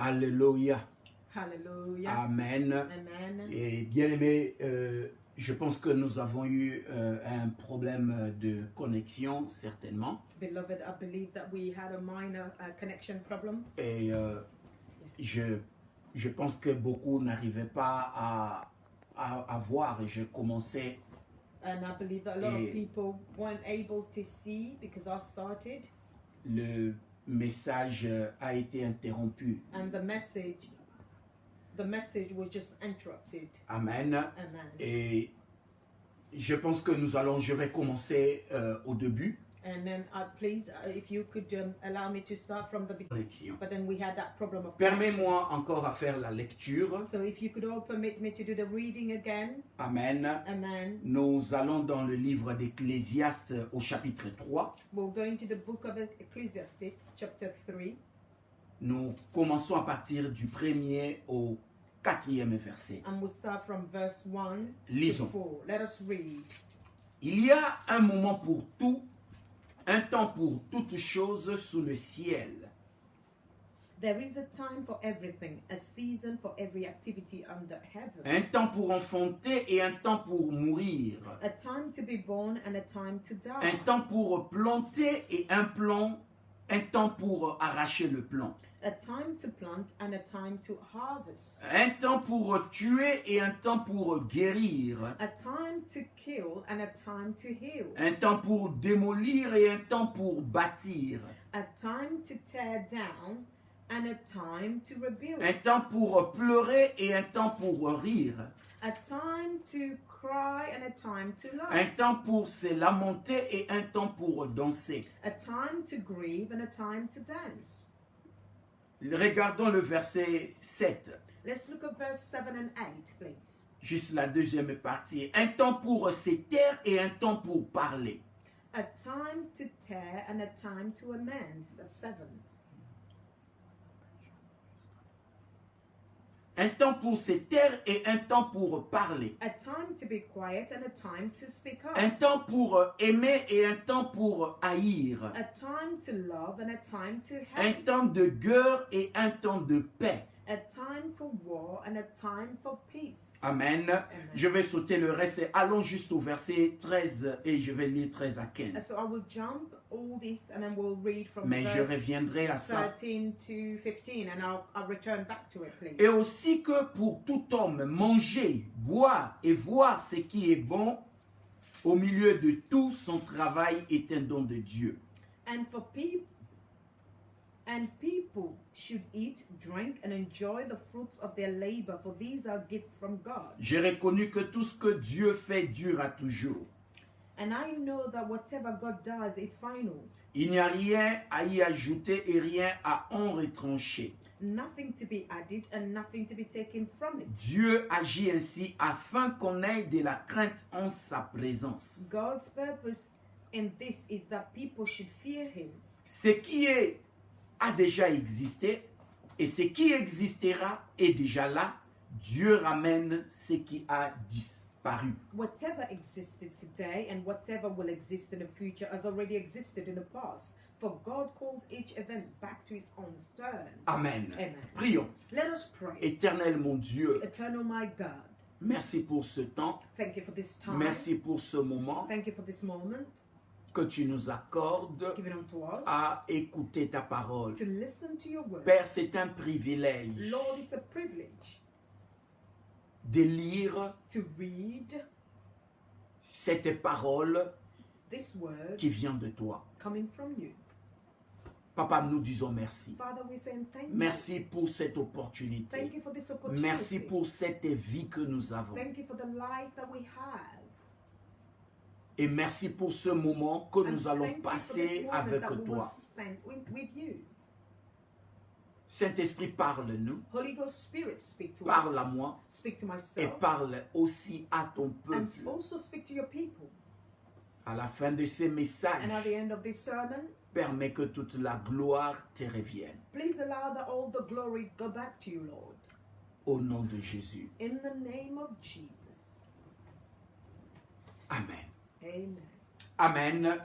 Alléluia. Hallelujah. Amen. Amen. Et bien aimé, je pense que nous avons eu un problème de connexion, certainement. Beloved, I believe that we had a minor connection problem. Et je pense que beaucoup n'arrivaient pas à voir. Et je commençais, And I believe that a lot of Et- people weren't able to see because I started. le message a été interrompu. And the message was just interrupted. Amen. Amen. Et je pense que je vais commencer au début. And then please, if you could allow me to start from the beginning. Connexion. But then we had that problem of connection. Permets-moi encore à faire la lecture. So if you could all permit me to do the reading again. Amen. Amen. Nous allons dans le livre d'Ecclésiaste au chapitre 3. We'll go into the book of Ecclesiastes, chapter 3. Nous commençons à partir du 1er au 4e verset. And we'll start from verse 1 Lisons. to 4. Let us read. Il y a un moment pour tout, un temps pour toutes choses sous le ciel. There is a time for everything, a season for every activity under heaven. Un temps pour enfanter et un temps pour mourir. A time to be born and a time to die. Un temps pour planter et un temps pour arracher le plant. A time to plant and a time to harvest. Un temps pour tuer et un temps pour guérir. A time to kill and a time to heal. Un temps pour démolir et un temps pour bâtir. A time to tear down and a time to rebuild. Un temps pour pleurer et un temps pour rire. A time to cry and a time to laugh. Un temps pour se lamenter et un temps pour danser. A time to grieve and a time to dance. Regardons le verset 7, Let's look at verse 7 and 8, please. juste la deuxième partie. Un temps pour se taire et un temps pour parler. A time to tear and a time to amend. So 7. Un temps pour se taire et un temps pour parler. A time to be quiet and a time to speak up. Un temps pour aimer et un temps pour haïr. A time to love and a time to Un hate. temps de guerre et un temps de paix. A time for war and a time for peace. Amen. Je vais sauter le reste. Allons juste au verset 13 et je vais lire 13 à 15. So I will jump all this and then we'll read from Mais je verse reviendrai à ça. 13 to 15 and I'll return back to it, please. Et aussi que pour tout homme, manger, boire et voir ce qui est bon, au milieu de tout son travail est un don de Dieu. And people should eat, drink, and enjoy the fruits of their labor, for these are gifts from God. J'ai reconnu que tout ce que Dieu fait durera toujours. And I know that whatever God does is final. Il n'y a rien à y ajouter et rien à en retrancher. Nothing to be added and nothing to be taken from it. Dieu agit ainsi afin qu'on ait de la crainte en sa présence. God's purpose in this is that people should fear Him. Ce qui a déjà existé et ce qui existera est déjà là. Dieu ramène ce qui a disparu. Whatever existed today and whatever will exist in the future has already existed in the past. For God calls each event back to its own turn. Amen. Amen. Prions. Let us pray. Éternel mon Dieu, Eternal my God, merci pour ce temps. thank you for this time. Merci pour ce moment Thank you for this moment que tu nous accordes given unto us à écouter ta parole. to listen to your word. Père, c'est un privilège Lord, it's a privilege de lire to read cette parole this word qui vient de toi. coming from you. Papa, nous disons merci. Father, we're saying thank you. Merci pour cette Thank opportunité. you for this opportunity. Merci pour cette vie que nous avons. Thank you for the life that we have. Et merci pour ce moment que And nous allons thank you for this passer moment avec that we will toi. spend with you. Saint-Esprit, parle-nous, Holy Ghost Spirit, speak to parle us. à moi Speak to et myself. parle aussi à ton And peuple. also speak to your people. À la fin de ces And at messages, the end of this sermon, permets que toute la gloire te revienne. please allow that all the glory go back to you, Lord. Au nom de Jésus. In the name of Jesus. Amen. Amen. Amen. Amen.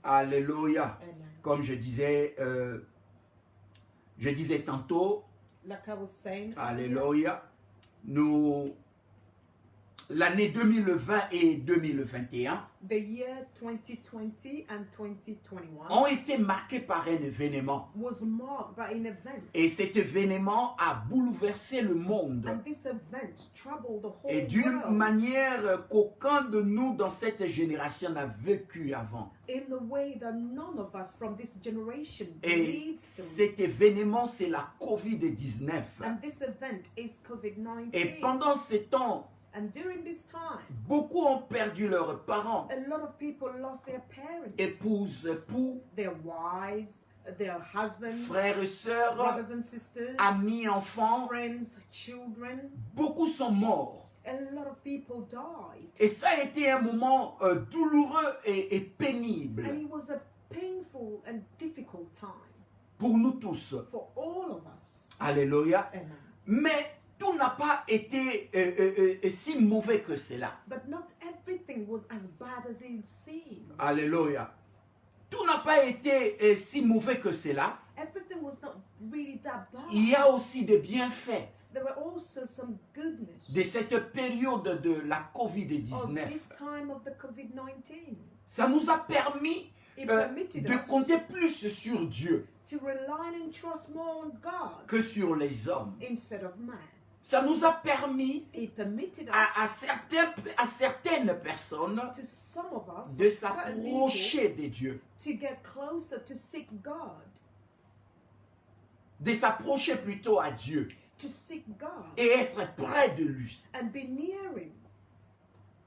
Alléluia. Amen. Comme je disais tantôt, like I was saying, Alléluia. L'année 2020 et 2021 the year 2020 and 2021 ont été marqués par un événement. was marked by an event. Et cet événement a bouleversé le monde. And this event troubled the whole Et d'une world manière qu'aucun de nous dans cette génération n'a vécu avant. in the way that none of us from this generation Et lived through. cet événement, c'est la COVID-19. And this event is COVID-19. Et pendant ces temps, And during this time, beaucoup ont perdu leurs parents, a lot of people lost their parents, épouses, époux, their wives, their husbands, frères et sœurs, brothers and sisters, amis, enfants. friends, children. Beaucoup sont morts. A lot of people died. Et ça a été un moment douloureux et And pénible it was a painful and difficult time pour nous tous. for all of us. Alléluia. Amen. Mais tout n'a pas été si mauvais que cela. But not everything was as bad as it seemed. Alléluia. Tout n'a pas été si mauvais que cela. Everything was not really that bad. Il y a aussi des bienfaits There were also some goodness de cette période de la of COVID-19. this time of the COVID-19. Ça nous a permis It permitted de us compter plus sur Dieu to rely and trust more on God que sur les hommes. instead of man. Ça nous a permis It permitted à us certaines personnes to some of us, de for certain people, s'approcher de Dieu, to get closer to seek God, de s'approcher plutôt à Dieu to seek God et être près de lui. and be near Him.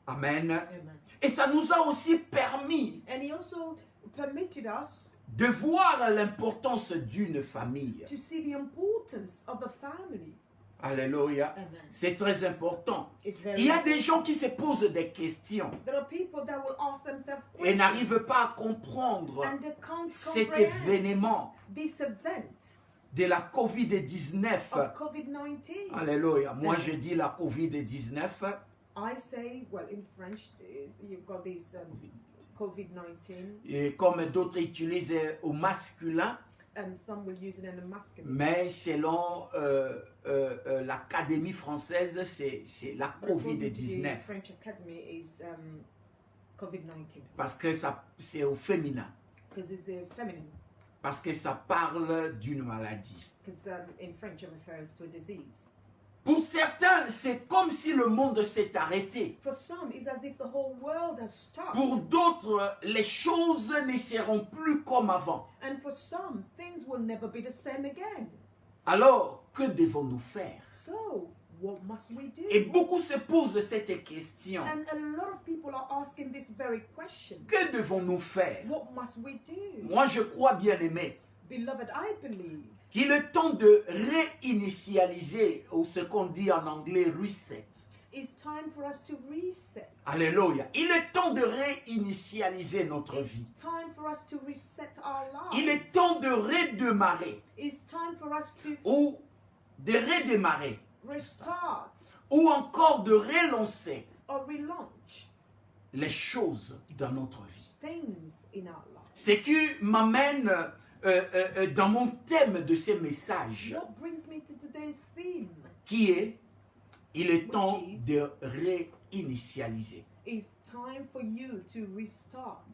Amen. Amen. Et ça nous a aussi permis And He also permitted us de voir l'importance d'une famille. to see the importance of the family. Alléluia. Amen. C'est très important. It's very Il y a des important. gens qui se posent des questions There are people that will ask themselves et questions n'arrivent pas à comprendre and they can't cet comprehend événement this event de la COVID-19. of COVID-19. Alléluia. Moi, Amen. je dis la COVID-19. I say, well, in French, you've got this COVID-19. Et comme d'autres utilisent au masculin, Some will use it in a masculine. mais selon l'Académie française, c'est la According to the COVID-19. French Academy is COVID-19 Parce que c'est au féminin. because it's feminine. Parce que ça parle d'une maladie. Because in French it refers to a disease. Pour certains, c'est comme si le monde s'est arrêté. For some, it's as if the whole world has stopped. Pour d'autres, les choses ne seront plus comme avant. And for some, things will never be the same again. Alors, que devons-nous faire? So, what must we do? Et beaucoup se posent cette question. And a lot of people are asking this very question. Que devons-nous faire? What must we do? Moi, je crois, bien aimé, Beloved, I believe qu'il est temps de réinitialiser, ou ce qu'on dit en anglais, reset. it's time for us to reset. Alléluia. Il est temps de réinitialiser notre vie. Time for us to reset our lives. Il est temps de redémarrer, It's time for us to ou de redémarrer, restart ou encore de relancer or relaunch les choses dans notre vie. things in our lives. Ce qui m'amène dans mon thème de ces messages, What brings me to today's theme qui est il est temps Which is- de réinitialiser. is time for you to restart,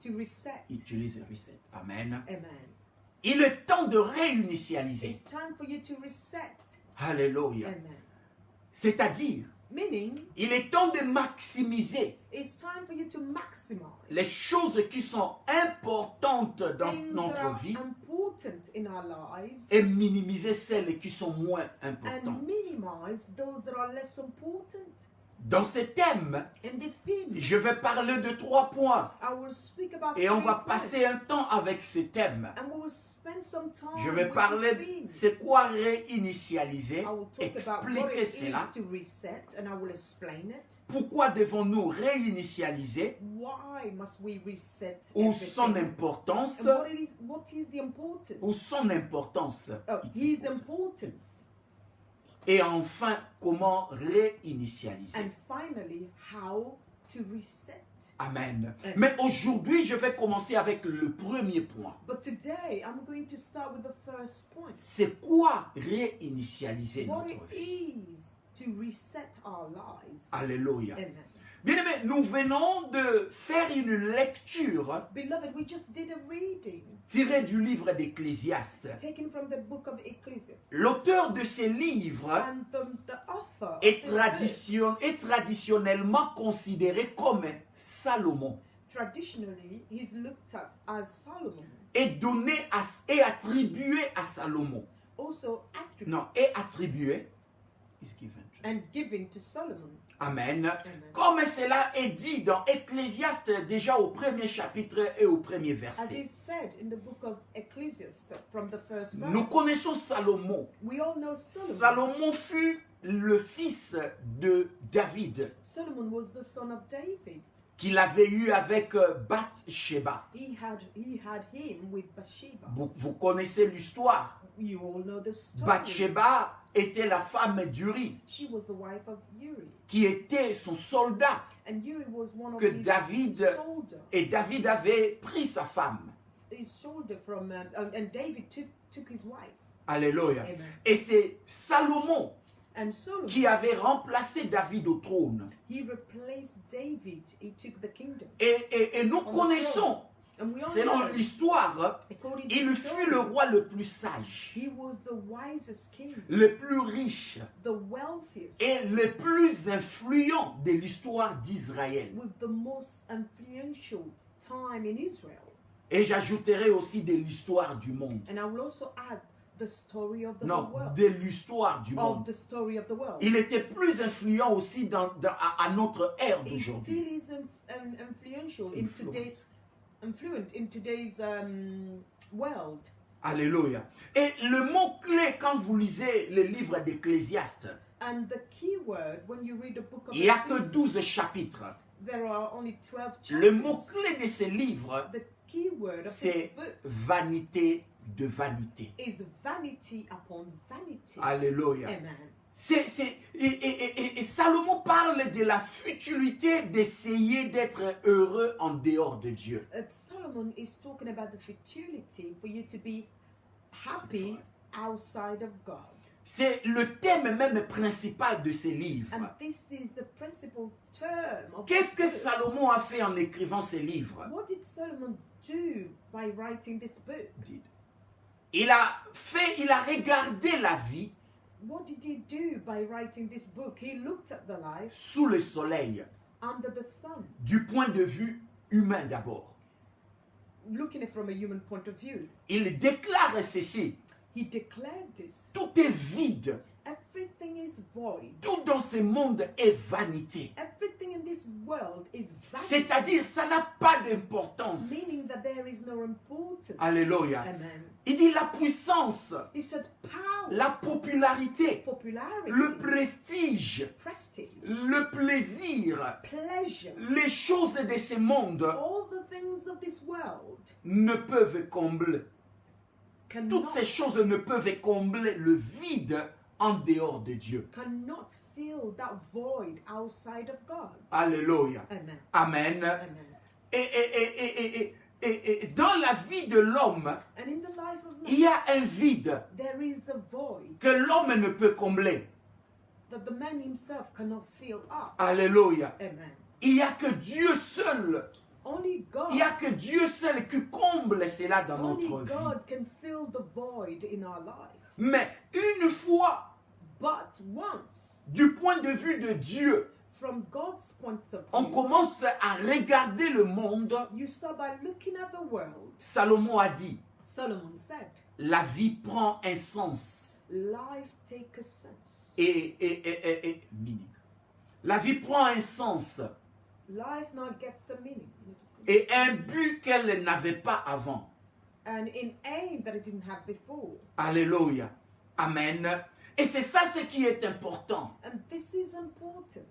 to reset. Utilise reset. Amen. Amen. Il est temps de réinitialiser. It's time for you to reset. Alléluia. Amen. C'est-à-dire, Meaning, il est temps de maximiser it's time for you to maximize les choses qui sont importantes dans things that notre are vie important in our lives et minimiser celles qui sont moins and importantes. minimize those that are less important. Dans ce thème, In this theme, je vais parler de 3 points I will speak about et on va 3 points. passer un temps avec ce thème. And we will spend some time Je vais with parler this de theme. c'est quoi réinitialiser, I will talk about what expliquer it cela. is to reset, and I will explain it. Pourquoi devons-nous réinitialiser Why must we reset ou son everything? importance And what is the importance? ou son importance. Oh, his importance. Et enfin, comment réinitialiser. And finally, how to reset. Amen. Amen. Mais aujourd'hui, je vais commencer avec le premier point. But today, I'm going to start with the first point. C'est quoi réinitialiser What notre it vie? is to reset our lives. Alléluia. Amen. Bien-aimés, nous venons de faire une lecture Beloved, we just did a reading tirée du livre d'Ecclésiaste. taken from the book of Ecclesiastes. L'auteur de ces livres And the author of est, this book, est traditionnellement considéré comme Salomon traditionally, he's looked at as Solomon. et donné et attribué à Salomon. Also attributed Non, et attribué. is given to- and given to Solomon. Amen. Amen. Comme cela est dit dans Ecclésiaste déjà au premier chapitre et au premier As verset. is said in the book of Ecclesiastes from the first Nous verse, connaissons Salomon. we all know Solomon. Salomon fut le fils de David Solomon was the son of David. qu'il avait eu avec Bathsheba. He had him with Bathsheba. Vous connaissez l'histoire. You all know the story. Bathsheba était la femme d'Uri, She was the wife of Uri. qui était son soldat. And Uri was one of Que his David- soldiers. Et David avait pris sa femme. His soldier from and David took his wife. Alléluia. Amen. Et c'est Salomon And Solomon, qui avait remplacé David au trône. he replaced David. He took the kingdom. Et nous the connaissons, And we all selon know, l'histoire, according to il story, fut le roi le plus sage, he was the wisest king, le plus riche the wealthiest, et le plus influent de l'histoire d'Israël. with the most influential time in Israel. Et j'ajouterai aussi de l'histoire du monde. And I will also add the story of the Non, world. de l'histoire du Of monde. the story of the world. Il était plus influent aussi à notre ère It d'aujourd'hui. still is influential Influent. in today's world. Alléluia. Et le mot-clé, quand vous lisez le livre d'Ecclésiaste, And the key word when you read the book of il n'y a que Ecclesiastes, 12 chapitres. there are only 12 Le chapters. mot-clé de ce livre, The key word of this c'est book vanité de vanité. is vanity upon vanity. Alléluia. Amen. Et Salomon parle de la futilité d'essayer d'être heureux en dehors de Dieu. Solomon is talking about the futility for you to be happy outside of God. C'est le thème même principal de ces livres. And this is the principal term of Qu'est-ce this que book. Salomon a fait en écrivant ces livres? What did Solomon do by writing this book? Il a regardé la vie What did he do by writing this book? He looked at the life sous le soleil, under the sun, du point de vue humain d'abord. looking at it from a human point of view. Il déclare ceci: He declared this. tout est vide, Everything is void. tout dans ce monde est vanité. Everything in this world is vanity. C'est-à-dire, ça n'a pas d'importance. Meaning that there is no importance. Alléluia. Amen. Il dit la puissance, He said power, la popularité, popularity, le prestige, prestige, le plaisir, pleasure. les choses de ce monde All the things of this world ne peuvent combler. cannot, Toutes ces choses ne peuvent combler le vide en dehors de Dieu. cannot fill that void outside of God. Alléluia. Amen. Amen. Amen. Et dans la vie de l'homme, And in the life of il y man, a un vide there is a void que l'homme ne peut combler. that the man himself cannot fill up. Alléluia. Amen. Il n'y a que Dieu seul. Only God, Il n'y a que Dieu seul qui comble cela dans only notre vie. God can fill the void in our life. Mais une fois, But once, du point de vue de Dieu, from God's point of on view, commence à regarder le monde. you start by looking at the world. Salomon a dit, Solomon said, la vie prend un sens. life take a sense. Meaning. La vie prend un sens Life now gets a meaning. et un but qu'elle n'avait pas avant. And in aim that it didn't have before. Alléluia. Amen. Et c'est ça ce qui est important. And this is important.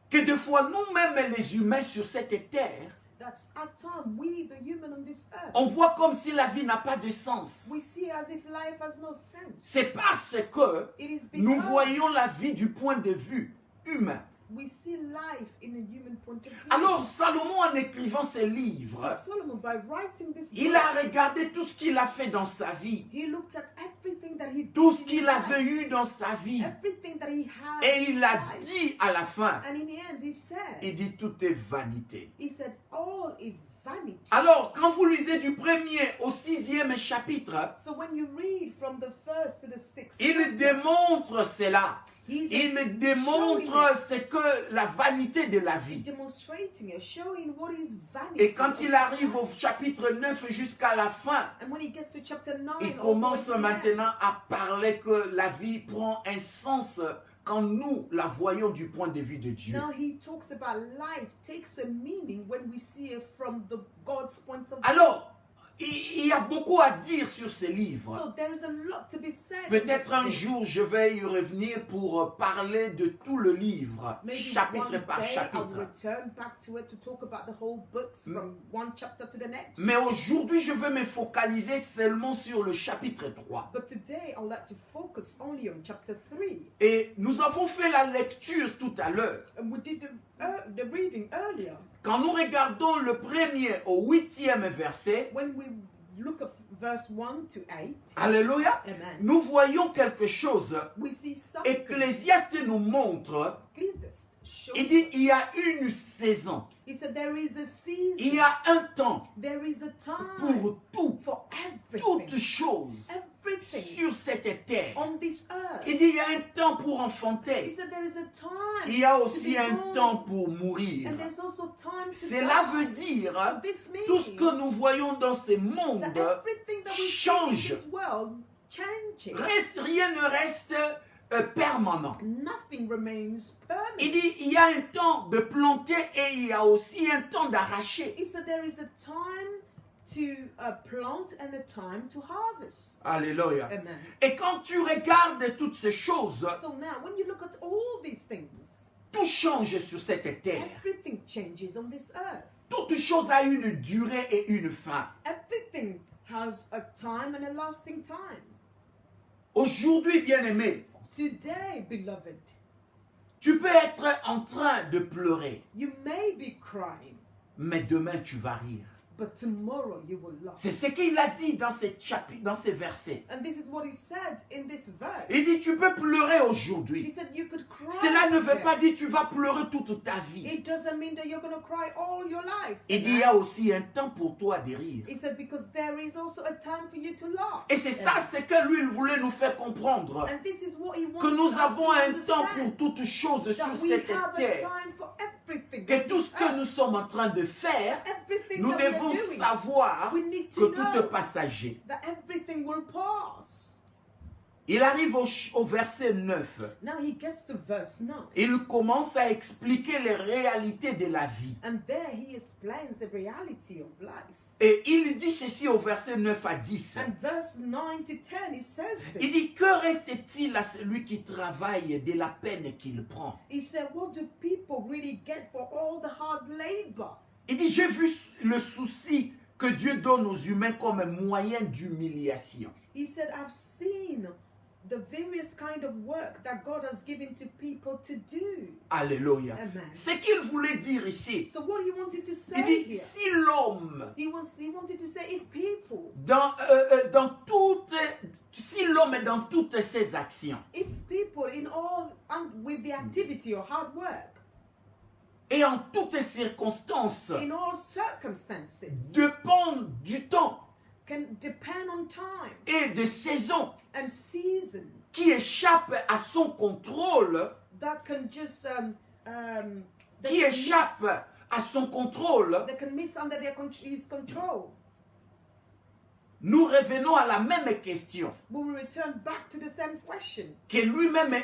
Que des fois, nous-mêmes, les humains sur cette terre, That's at time we, the human on this earth, on voit comme si la vie n'a pas de sens. we see as if life has no sense. C'est parce que It is nous because voyons la vie du point de vue humain. we see life in a human point of view. Alors Salomon, en écrivant ses So livres, Solomon, by writing this il book, a regardé tout ce qu'il a fait dans sa vie, he looked at everything that he tout did ce in qu'il his avait life, eu dans sa vie. everything that he had Et in il a his life. dit à la fin, And in the end, he said, il dit tout est vanité. he said, all is vanity. Alors, quand vous lisez du 1er au 6e chapitre, So when you read from the first to the sixth, il chapter, démontre cela. he's Il démontre ce que la vanité de la vie. demonstrating it, showing what is vanity. Et quand of il his arrive life. au chapitre 9 jusqu'à la fin, And when he gets to chapter 9, il all the way commence to the end, maintenant à parler que la vie prend un sens quand nous la voyons du point de vue de Dieu. now he talks about life takes a meaning when we see it from the God's point of view. Alors, il y a beaucoup à dire sur ces livres. So there is a lot to be said. in Peut-être this un book. jour, je vais y revenir pour parler de tout le livre, Maybe chapitre one par day I'll chapitre. return back to it to talk about the whole books from one chapter to the next. Mais aujourd'hui, je veux me focaliser seulement sur le chapitre 3. But today I'd like to focus only on chapter 3. Et nous avons fait la lecture tout à l'heure. And we did the reading earlier. Quand nous regardons le 1er au 8e verset, When we look at verse 1 to 8, alléluia, amen, nous voyons quelque chose. we see something. Ecclésiaste nous montre, Ecclesiastes shows il dit, us. il y a une saison, He said there is a season, il y a un temps there is a time pour tout, for everything, toutes choses everything sur cette terre. on this earth. Il dit, il y a un temps pour He enfanter, said there is a time il y a to aussi be un born, temps pour mourir. and there's also time to Cela die. veut dire, So this means tout ce que nous voyons dans ce that monde, everything that we see change. in this world changes. rien ne reste permanent. Nothing remains permanent. Il dit, il y a un temps de planter et il y a aussi un temps d'arracher. He said there is a time to plant and a time to harvest. Alléluia. Amen. Et quand tu regardes toutes ces choses, So now, when you look at all these things, tout change sur cette terre. everything changes on this earth. Toute chose a une durée et une fin. Everything has a time and a lasting time. Aujourd'hui, bien-aimé, Today, beloved, tu peux être en train de pleurer, you may be crying, mais demain tu vas rire. but tomorrow you will laugh. C'est ce qu'il a dit dans ces versets. And this is what he said in this verse. Il dit, tu peux pleurer He aujourd'hui. said you could cry. Cela ne veut today. pas dire que tu vas pleurer toute ta vie. It doesn't mean that you're going to cry all your life. Il dit, il y a aussi un temps pour toi de rire. He said because there is also a time for you to laugh. Et c'est ça, c'est que lui, il voulait nous faire comprendre. And this is what he Que wants nous us avons to un understand. temps pour toutes choses sur That we cette have a terre. time for everything. Que tout ce que nous sommes en train de faire, everything nous that we are devons doing, savoir we need que to tout know est passager. that everything will pass. Il arrive au verset 9. Now he gets to verse 9. Il commence à expliquer les réalités de la vie. And there he explains the reality of life. Et il dit ceci au verset 9 à 10. And verse 9 to 10, he says Il this. dit, que reste-t-il à celui qui travaille de la peine qu'il prend? He said, what do people really get for all the hard labor? Il dit, j'ai vu le souci que Dieu donne aux humains comme moyen d'humiliation. He said, I've seen the various kind of work that God has given to people to do. Alléluia. Amen. Ce qu'il voulait dire ici, So what he wanted to say il dit, here, si l'homme, he wanted to say if people, si l'homme est dans toutes ses actions, if people in all, with the activity or hard work, et en toutes circonstances, in all circumstances, dépend du temps can depend on time et des saisons and seasons qui échappent à son contrôle, that can just that qui can échappent à son contrôle, that can miss under his control. nous revenons à la même question We will return back to the same question que lui-même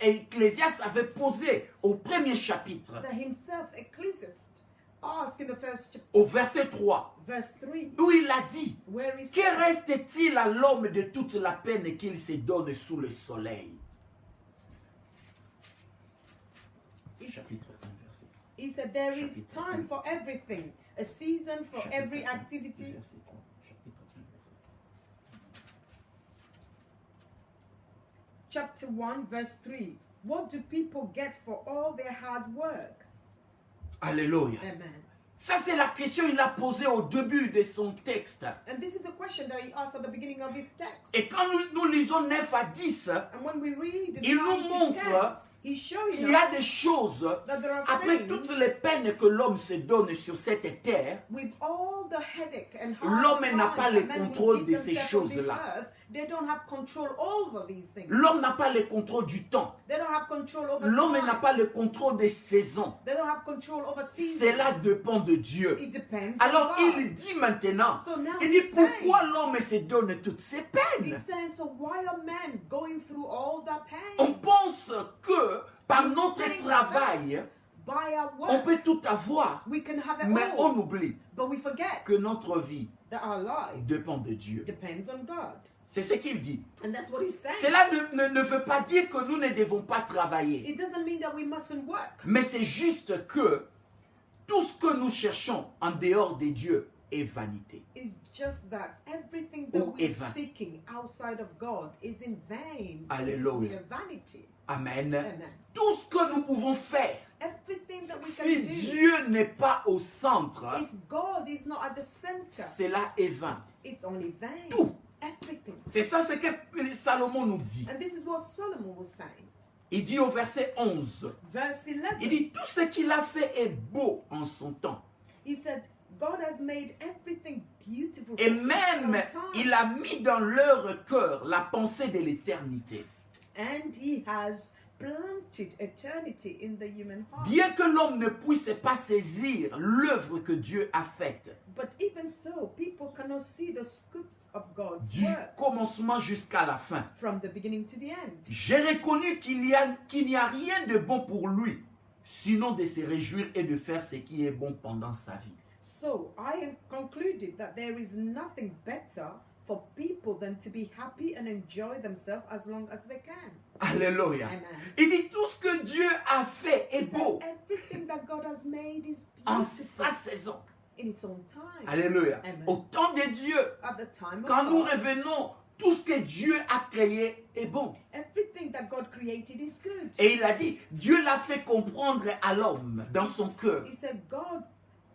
Ecclésiaste avait posée au premier chapitre, that himself, Ecclesiastes, asked in the first au verset 3, verse 3, où il a dit, where he que said, reste-t-il à l'homme de toute la peine qu'il se donne sous le soleil? Chapitre 1, verset he said, there is Chapitre time 1. for everything, a season for Chapitre every 1, activity. verset 3, chapitre 1, verset 3. Chapter 1, verse 3. What do people get for all their hard work? Alléluia. Amen. Ça, c'est la question qu'il a posée au début de son texte. And this is the question that he asked at the beginning of his text. Et quand nous lisons 9 à 10, And when we read il nous 9 to 10, montre he's showing qu'il y a us des choses, that there are après things, toutes les peines que l'homme se donne sur cette terre, with all the headache and l'homme hard n'a time pas that le men will contrôle give de ces themselves on this choses-là. earth, they don't have control over these things. L'homme n'a pas le contrôle du temps. They don't have control over L'homme time. n'a pas le contrôle des saisons. They don't have control over seasons. Cela dépend de Dieu. It depends Alors on God. il dit maintenant, So now il dit he's saying, pourquoi l'homme se donne toutes ces peines? he's saying, so why are men going through all that On pain? pense que par notre travail, By our on work, peut tout avoir, we can have it mais on all. oublie But we forget que notre vie that our lives dépend de Dieu. depends on God. C'est ce qu'il dit. And that's what he's saying. Cela ne veut pas dire que nous ne devons pas travailler, It doesn't mean that we mustn't work. mais c'est juste que tout ce que nous cherchons en dehors de Dieu est vanité. It's just that everything that Ou we're est vain. seeking outside of God is in vain. Alléluia. It's vanity. Amen. Amen. Tout ce que nous pouvons faire, Everything that we si can do, Dieu n'est pas au centre, if God is not at the center, cela est vain. it's only vain. Tout. Everything. C'est ça ce que Salomon nous dit. And this is what Solomon was saying. Il dit au verset 11, Verse 11. il dit tout ce qu'il a fait est beau en son temps. He said, God has made everything beautiful. Et for its même, own time. il a mis dans leur cœur la pensée de l'éternité. And he has planted eternity in the human heart. Bien que l'homme ne puisse pas saisir l'œuvre que Dieu a faite, But even so, people cannot see the scoops of God's du work commencement jusqu'à la fin. from the beginning to the end. J'ai reconnu qu'il n'y a rien de bon pour lui, sinon de se réjouir et de faire ce qui est bon pendant sa vie. So I have concluded that there is nothing better for people than to be happy and enjoy themselves as long as they can. Alléluia. Amen. Il dit tout ce que Dieu a fait He est said beau everything that God has made is en beautiful sa saison. in its own time. Alléluia. Amen. Au temps de Dieu, At the time of quand nous God, revenons, tout ce que Dieu a créé est bon. everything that God created is good. Et il a dit, Dieu l'a fait comprendre à l'homme dans son cœur. He said God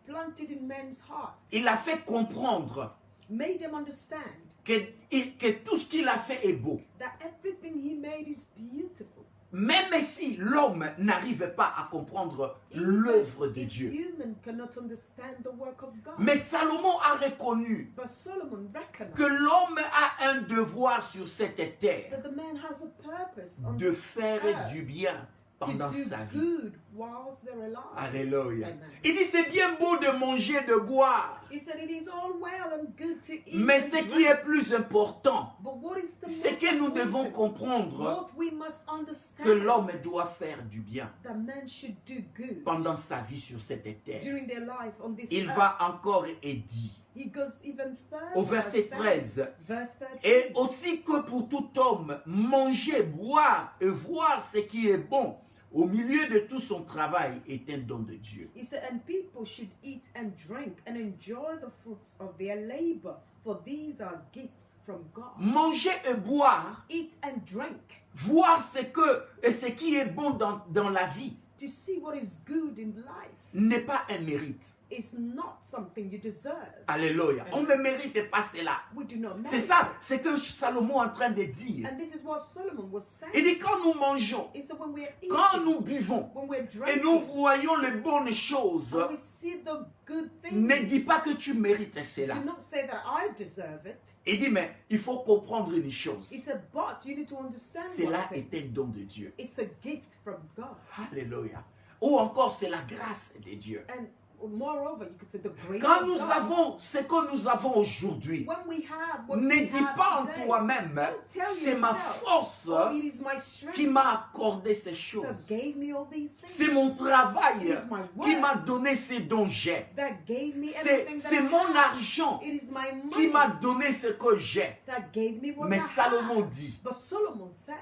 planted in men's heart, Il a fait comprendre made them understand que tout ce qu'il a fait est beau. that everything he made is beautiful. Même si l'homme n'arrive pas à comprendre l'œuvre de If Dieu. human cannot understand the work of God. Mais Salomon a reconnu But Solomon recognized que l'homme a un devoir sur cette terre that the man has a purpose on de this faire earth du bien to pendant do sa vie. good whilst they're alive. Alléluia. Amen. Il dit c'est bien beau de manger, de boire, He said it is all well and good to eat mais and ce qui drink, est plus important, but what is the c'est most que nous devons important? comprendre What we must understand que l'homme doit faire du bien that man should do good pendant sa vie sur cette terre. during their life on this Il earth. va encore et dit He goes even further. au verset and says, 13, Verse 13. et aussi que pour tout homme, manger, boire et voir ce qui est bon au milieu de tout son travail est un don de Dieu. He said, and people should eat and drink and enjoy the fruits of their labor, for these are gifts from God. Manger et boire, Eat and drink voir ce qui est bon dans la vie to see what is good in life n'est pas un mérite. is not something you deserve. Alléluia. On ne mérite pas cela. We do not C'est merit ça, it. ce que Salomon est en train de dire. And this is what Solomon was saying. Il dit quand nous mangeons, He said when we're quand eating, nous buvons when we're et nous drinking, voyons les bonnes choses, and we see the good things, ne dis pas que tu mérites cela. do not say that I deserve it. Il dit mais il faut comprendre une chose. He said, but you need to understand Cela one thing. est un don de Dieu. It's a gift from God. Alléluia. Ou encore c'est la grâce de Dieu. And moreover, you could say the grace Quand of nous God. avons ce que nous avons aujourd'hui, When we have what ne we dis have pas en today, toi-même, don't tell c'est ma yourself, force oh, it is my strength qui m'a accordé ces that choses. gave me all these things. C'est mon travail It is my qui work m'a donné ce dont j'ai. that gave me C'est everything that c'est I mon have. argent It is my qui money m'a donné ce que j'ai. that gave me what Mais I Salomon have. dit, But Solomon said,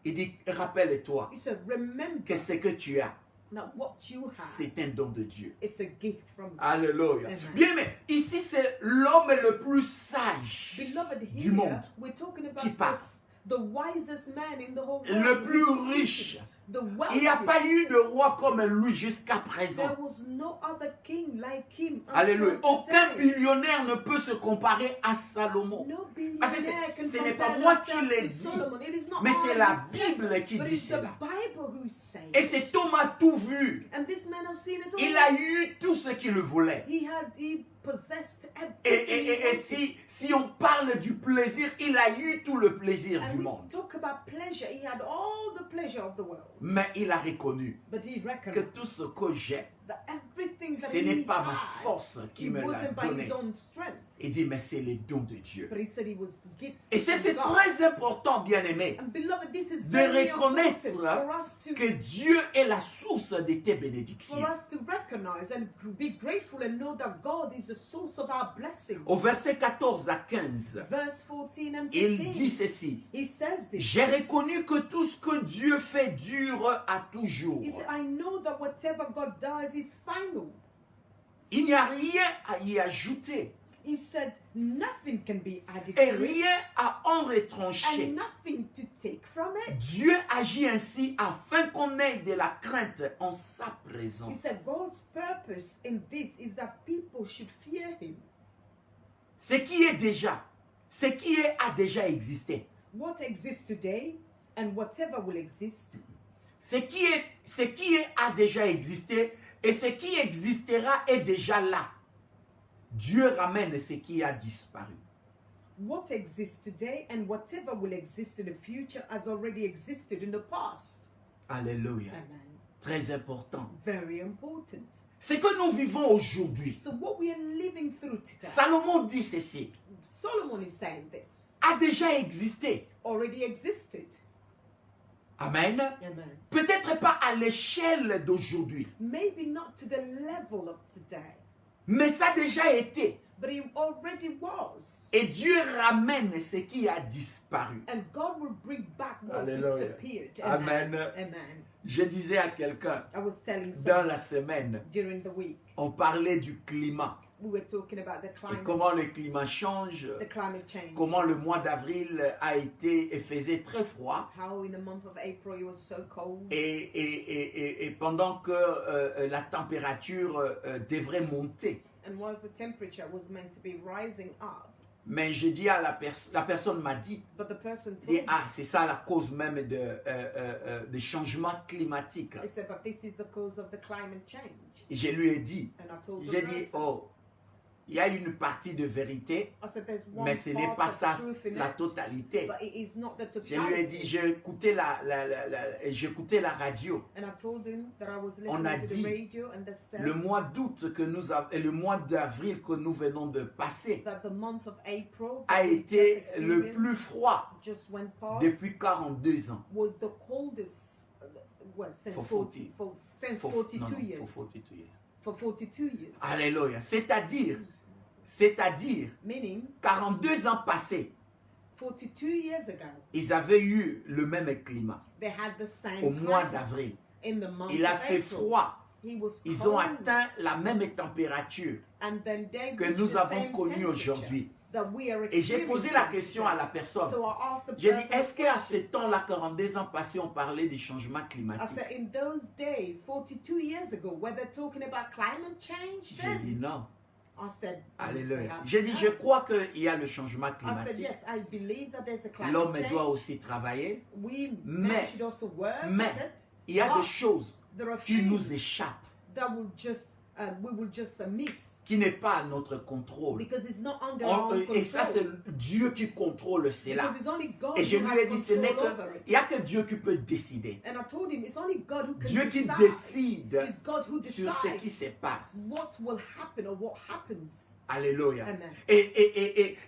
il dit, rappelle-toi he said, remember que ce que tu as, that what you have c'est un don de Dieu. is a gift from God. Alléluia. Amen. Bien aimé, ici c'est l'homme le plus sage Beloved, du here monde we're talking about qui passe. the wisest man in the whole world, le plus who is riche. speaking, the Il n'y a pas wealthiest. eu de roi comme lui jusqu'à There présent. was no other king like him Alléluia. until Aucun today. millionnaire ne peut se comparer à Salomon. No Parce que billionaire can ce n'est pas compare moi qui themselves l'ai to dit, Solomon. It is not mais c'est I la who said Bible it, qui but dit it's the cela. Bible who says Et it. cet homme a tout vu. And this man has seen it all. Il a eu tout ce qu'il voulait. He possessed Et, everything he wanted. si on parle du plaisir, il a eu tout le plaisir And du we monde. talk about pleasure. He had all the pleasure of the world. Mais il a reconnu But he que reckoned tout ce que j'ai, that everything that ce n'est he pas ma had, force qui it me l'a wasn't by donné. his own strength. Il dit, mais c'est les dons de Dieu. But he said it was gifts Et c'est from God. très important, bien-aimé, And beloved, this is de very reconnaître important for us to que Dieu est la source de tes bénédictions. for us to recognize and be grateful and know that God is the source of our blessing. Au verset 14 à 15, Verse 14 and il 15. dit ceci. He says this. J'ai reconnu que tout ce que Dieu fait dure à toujours. He said, I know that whatever God does is final. Il n'y a rien à y ajouter He said, nothing can be added et to it rien à en retrancher. and nothing to take from it. Dieu agit ainsi afin qu'on ait de la crainte en sa He présence. said, God's purpose in this is that people should fear him. Ce qui est déjà, ce qui est a déjà existé. What exists today and whatever will exist, Ce qui est a déjà existé et ce qui existera est déjà là. Dieu ramène ce qui a disparu. what exists today and whatever will exist in the future has already existed in the past. Alléluia. Amen. Très important. Very important. Ce que nous vivons aujourd'hui, So what we are living through today, Salomon dit ceci, Solomon is saying this, a déjà existé. already existed. Amen. Amen. Peut-être pas à l'échelle d'aujourd'hui, Maybe not to the level of today, mais ça a déjà été. but it already was. Et Dieu ramène ce qui a disparu. And God will bring back what Hallelujah. disappeared. Amen. Amen. Je disais à quelqu'un I was telling dans someone la semaine, during the week, on parlait du climat we were talking about the et climate, comment le climat change, the climate change. comment le mois d'avril a été et faisait très froid. How in the month of April it was so cold. Et pendant que la température devrait monter. And whilst the temperature was meant to be rising up, Mais j'ai dit à la personne m'a dit, but the person told dit, me, c'est ça la cause même des changements climatiques. he said, but this is the cause of the climate change. Et je lui ai dit, And I told the j'ai dit, person, oh, il y a une partie de vérité, I said, there's one mais ce n'est part pas of ça truth in la it, totalité. but it is not the Je lui ai dit, totality. j'écoutais la radio. And I told him that I was On a listening to dit, the radio and they said Le mois d'août que nous avons, et le mois d'avril que nous venons de passer that the month of April a that we été just le experienced plus froid just went past depuis 42 ans. was the coldest since For 40, 40. for, since For- 42 non, non, years. for 42 years. For 42 years. Alléluia. C'est-à-dire, Meaning, 42 ans passés, 42 years ago, ils avaient eu le même climat they had the same au mois climate d'avril. in the month Il a of fait April. froid. He was Ils cold, ont atteint la même température and then they que reached nous the avons same connue temperature aujourd'hui. that we are Et j'ai posé la experiencing question à today. la personne. So I asked the J'ai dit, person, est-ce qu'à ce temps-là, 42 ans passés, on parlait des changements I climatiques? said, in those days, 42 years ago, were they talking about climate change J'ai then? dit non. I said, Alléluia. perhaps J'ai dit, not. je crois qu'il y a le changement I said, climatique. yes, I believe that there's a climate L'homme change. doit aussi travailler. We Mais- men should also work mais- at it. Il y a But des choses there are qui nous things échappent, that will just we will just miss qui n'est pas à notre contrôle. because it's not under our own Et ça, c'est control. Dieu qui contrôle cela. Because it's only God Et je who lui ai has dit, ce n'est control over it. il n'y a que Dieu qui peut décider. And I told him it's only God who can Dieu qui decide. décide It's God who sur ce qui decides se passe. what will happen or what happens. Alléluia. Amen.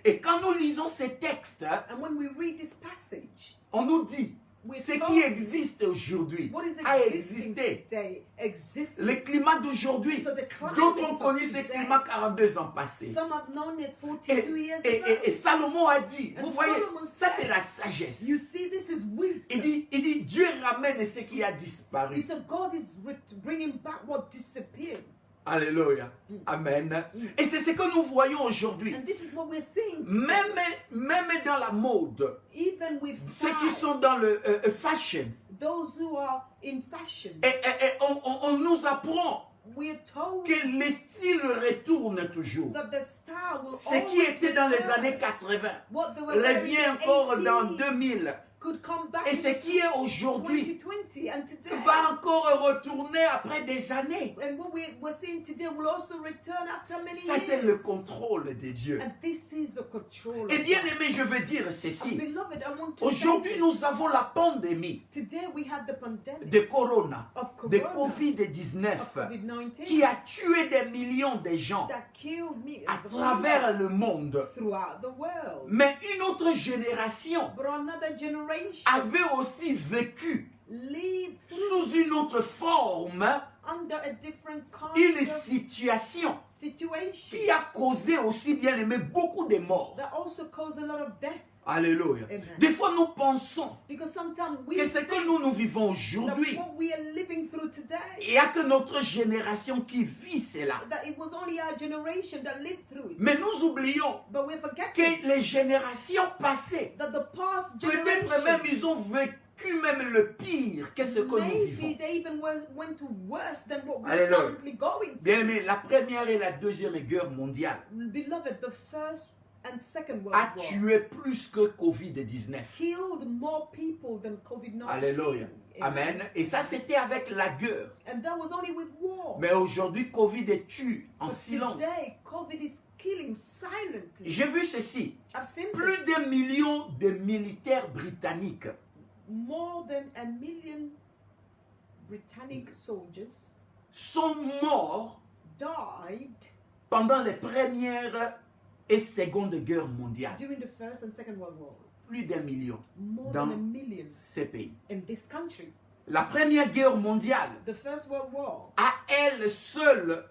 Et quand nous lisons ces textes, And when we read this passage, on nous dit, we're ce told qui existe aujourd'hui what is a existing existé. today exists. Le climat d'aujourd'hui, So the climate d'autres ont of connu ce today, climat 42 ans passés. some have known it 42 years ago. Et Salomon a dit, And vous voyez, Solomon ça said, c'est la sagesse. You see, this is wisdom. Il dit, Dieu ramène ce qui a He disparu. said, God is bringing back what disappeared. Alléluia. Amen. Et c'est ce que nous voyons aujourd'hui. And this is what we're seeing today. Même dans la mode, Even with ceux qui style, sont dans le fashion, those who are in fashion, et on nous apprend we're told que les styles retournent toujours. that the style will Ce qui always était dans les return. années 80 What they were wearing revient in encore 80s dans 2000. could come back Et in ce qui est aujourd'hui 2020 and today. va encore retourner après des années. And what we're seeing today will also return after many Ça, years. c'est le contrôle de Dieu. And this is the control. Et of bien God. aimé, je veux dire And ceci. beloved, I want to Aujourd'hui, say nous avons la pandémie this. Today we have the pandemic de Corona, of de corona, Covid-19, of COVID-19 qui a tué des millions de gens that killed millions à of travers people le monde. throughout the world. Mais une autre génération But another generation avait aussi vécu lived through sous une autre forme under a different kind une of situation situation qui a causé aussi bien aimé beaucoup de morts. that also caused a lot of death. Alléluia. Amen. Des fois, nous pensons Because sometimes we que ce think que nous vivons that aujourd'hui, what we are living through today, il n'y a que notre génération qui vit cela. that it was only our generation that lived through it. Mais nous oublions But we're forgetting que les générations passées, that the past peut-être même ils generation, ont vécu même le pire que ce que nous maybe vivons. they even went to worse than what we're Alléluia. currently going through. Bien aimé, la première et la deuxième guerre mondiale Beloved, the First and Second World a War tué plus que Covid-19. killed more people than COVID-19. Alléluia. Amen. Et ça, c'était avec la guerre. And that was only with war. Mais aujourd'hui, Covid est tué en But silence. today, COVID is killing silently. J'ai vu ceci. I've seen Plus this. d'un million de militaires britanniques More than 1 million Britannic soldiers sont morts died pendant les premières et secondes guerres mondiales. during the First and Second World War. Plus d'un million More dans than 1 million ces pays. in this country. La première guerre mondiale The First World War a elle seule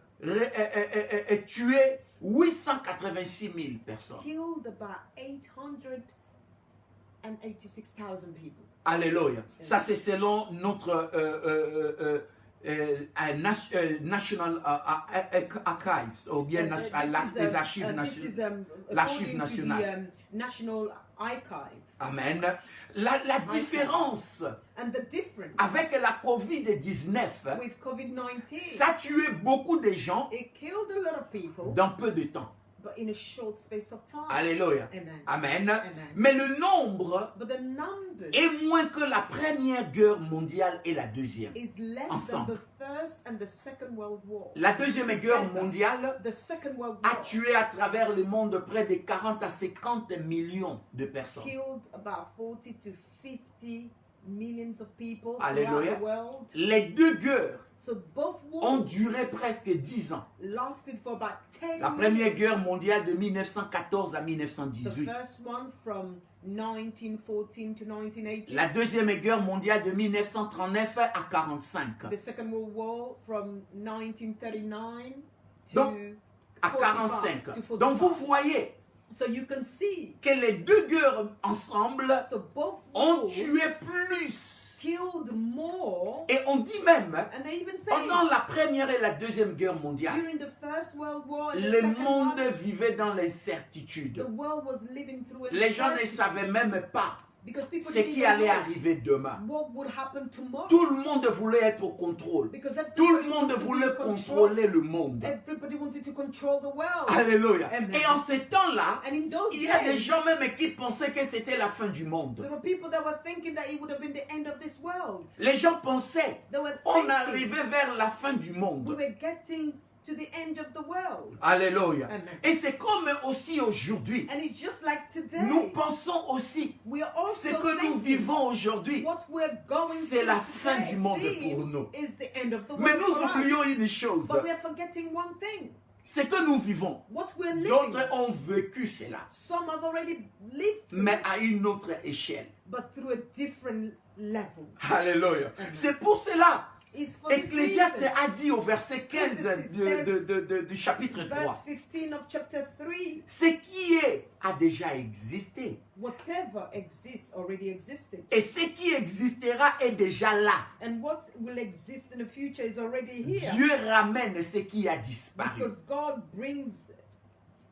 tué 886 000 personnes. killed about 886,000 people. Alléluia. Ça, c'est selon notre National Archives, ou bien les archives nationales. l'archive according to nationale. the National Archive. Amen. La différence And the difference avec la COVID-19, with COVID-19, ça a tué beaucoup de gens it killed a lot of people, dans peu de temps. but in a short space of time. Alléluia. Amen. Amen. Amen. Mais le nombre But the numbers est moins que la première guerre mondiale et la deuxième. is less Ensemble. than the First and the Second World War. La deuxième guerre mondiale The Second World a War tué à travers le monde près de 40 à 50 millions de personnes. killed about 40 to 50 millions of people Alléluia. throughout the world. Les deux guerres So both ont wars duré presque 10 ans. lasted for about 10 La première years. guerre mondiale de 1914 à The 1918. first one from 1914 to 1918. La deuxième guerre mondiale de 1939 à 1945. The Second World War from 1939 to Donc, à 45, 45. to 45. Donc vous voyez So you can see, que les deux guerres ensemble so both ont wars tué plus. killed more, Et on dit même, and they even say pendant la première et la deuxième guerre mondiale, during the First World War and the le Second monde one, vivait dans l'incertitude. the world was living through Les gens ne uncertainty savaient même pas because people ce didn't qui even allait know arriver demain. what would happen tomorrow. Tout le monde voulait être au contrôle. Because Tout le everybody monde wanted to be voulait in control. contrôler le monde. Everybody wanted to control the world. Alléluia. Amen. Et en ces temps-là, And in those il y a des days, gens même qui pensaient que c'était la fin du monde. there were people that were thinking that it would have been the end of this world. Les gens pensaient, They were on thinking arrivait vers la fin du we monde. were getting to the end of the world. Alléluia. Amen. Et c'est comme aussi aujourd'hui. And it's just like today. Nous pensons aussi, We are ce also que nous thinking vivons aujourd'hui, what we're going c'est through la fin today du monde seem pour nous. is the end of the world Mais nous for us. oublions une chose. But we are forgetting one thing. Ce que nous vivons, What we're living. d'autres ont vécu cela, Some have already lived through mais it, à une autre échelle. but through a different level. Alléluia. Amen. C'est pour cela is for this Ecclésiaste reason. a dit au verset 15 du chapitre 3, Verse 15 of chapter 3. ce qui a déjà existé. Whatever exists already existed. Et ce qui existera est déjà là. And what will exist in the future is already here. Dieu ramène ce qui a disparu. Because God brings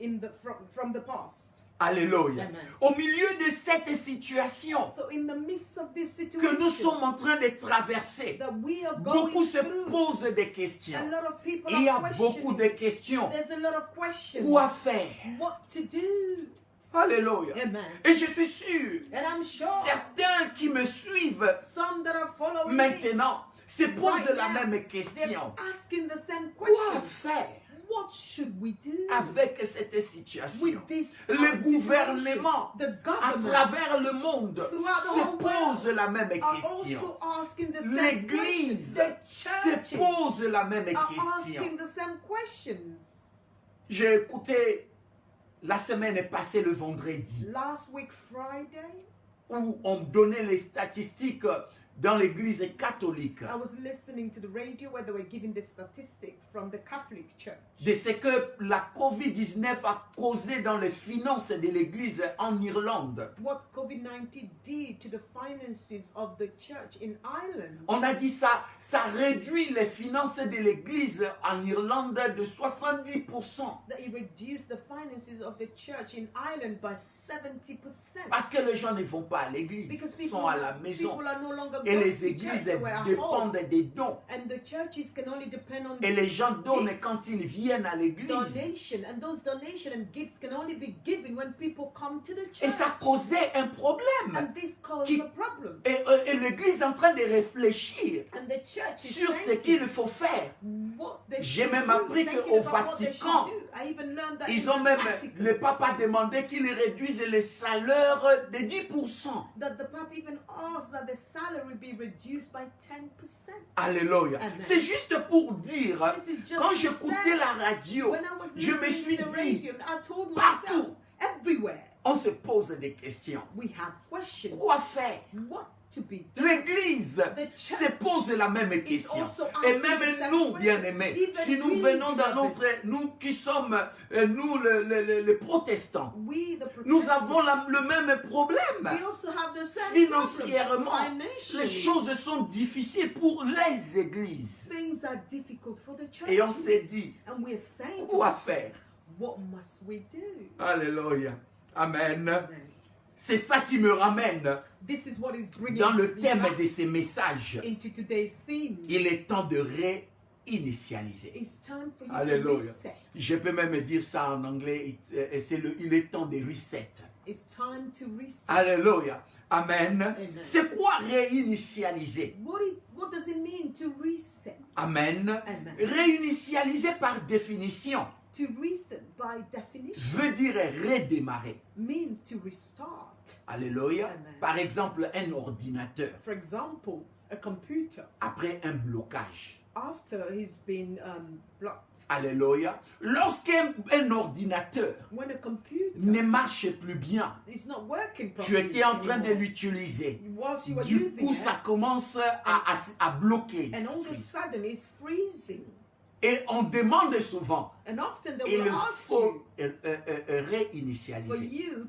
it from the past. Alléluia. Amen. Au milieu de cette situation So in the midst of this que nous situation sommes en train de traverser, that we are going beaucoup se through, posent des a questions. lot of people Il y a are beaucoup questioning. de questions. There's a lot of questions. Quoi faire? What to do? Alléluia. Amen. Et je suis sûr, And I'm sure certains qui me suivent some that are following me, maintenant se posent right la now, même they're question. asking the same Quoi question. faire What should we do avec cette situation? with this Le current gouvernement, situation? The à government travers le monde, throughout the se whole world pose la même are question. also asking the same L'Église questions. The se churches pose la même are question. asking the same questions. J'ai écouté la semaine passée, le vendredi, Last week Friday, où on donnait les statistiques dans l'église catholique I was listening to the radio where they were giving the statistic from the Catholic Church de ce que la COVID-19 a causé dans les finances de l'église en Irlande. what COVID-19 did to the finances of the church in Ireland. On a dit ça réduit les finances de l'église en Irlande de 70%. That it reduced the finances of the church in Ireland by 70%. Parce que les gens ne vont pas à l'église, Because ils sont à la maison. people are no longer Et going les to church, églises they were at home. dépendent des dons. And the churches can only depend on Et les gens donnent gifts, quand ils viennent à l'église. donation, and those donation and gifts can only be given when people come to the Et church. ça causait un problème. And this caused Qui- a problem. Et l'église est en train de réfléchir And the church is sur ce thinking qu'il faut faire. what they J'ai should même do, appris thinking qu'au about what they Vatican, should do. I even learned that Ils in ont the même, Vatican, le pape a demandé qu'ils réduisent les salaires de 10%. that the Pope even asked that the salary be reduced by 10%. Alléluia. Amen. C'est juste pour dire, This is just quand to j'écoutais say, la radio, when I was je me listening suis to the dit, radio, I told partout. myself, everywhere on se pose des questions. we have questions. Quoi faire? What to be done? L'église The church se pose la même is question. also Et asking même the same nous, question. bien-aimés, Even si nous we, venons dans beloved, notre... Nous qui sommes, nous, les protestants, we the nous Protestants, avons le même we problème. also have the same Financièrement, problem. les Financially, choses sont difficiles pour les églises. things are difficult for the church. Et on s'est dit, And we're saying to quoi ourselves, faire? what must we do? Alléluia. Amen. Amen. C'est ça qui me ramène This is what is bringing dans le me thème back de ces messages. into today's theme. Il est temps de réinitialiser. It's time for you Alléluia. to reset. Je peux même dire ça en anglais, il est temps de reset. It's time to reset. Alléluia. Amen. Amen. C'est quoi réinitialiser? What does it mean to reset? Amen. Amen. Réinitialiser par définition To reset by definition veut dire redémarrer. means to restart. Alléluia. Amen. Par exemple, un ordinateur For example, a computer, après un blocage. after he's been blocked, Alléluia. Lorsqu'un ordinateur when a computer ne marche plus bien, is not working tu properly étais en train de anymore, l'utiliser. whilst you were Du using coup, it, ça commence à bloquer. and all of a sudden it's freezing. Et on demande souvent, And often they il will ask faut you for réinitialiser. you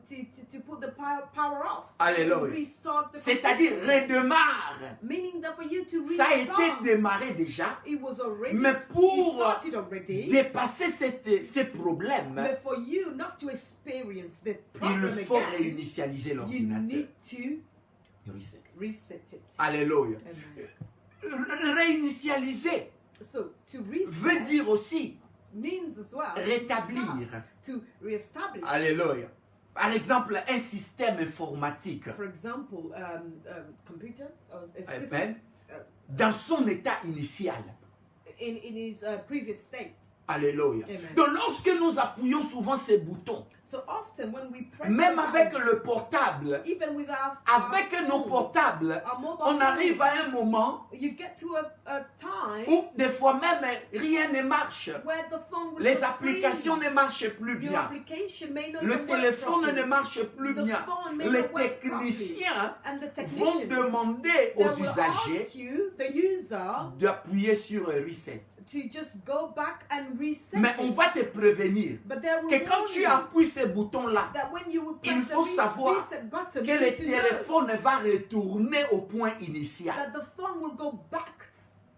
to put the power off. Alléluia. And restart the C'est-à-dire computer. redémarre. Meaning that for you to Ça a restart, été démarré déjà. it was already Mais pour it started already. dépasser ces problèmes, But for you not to experience the il problem faut again, réinitialiser you l'ordinateur. need to Reset. reset it. Alléluia. Amen. Réinitialiser So to veut reset dire aussi means as well rétablir. to reestablish. Alléluia. Par exemple, un système informatique, For example, computer or a system amen, dans son état initial. in his previous state. Alléluia. Amen. Donc lorsque nous appuyons souvent ces boutons, So often when we press Même the avec button, le portable, even with our avec nos phones, portables, our mobile on arrive phones, à un moment you get to a time où des fois même rien ne marche. where the phone will Les just applications freeze. ne marchent plus Your bien. application may not Le even work téléphone properly. ne marche plus The bien. phone may Les not work techniciens And the vont technicians, demander they aux will usagers ask you, the user, d'appuyer sur reset. to just go back and reset Mais on it. va te prévenir But they will que quand warn tu you appuies ces boutons-là, that when you will il press the faut savoir reset button, que you le need to know téléphone va retourner au point initial. that the phone will go back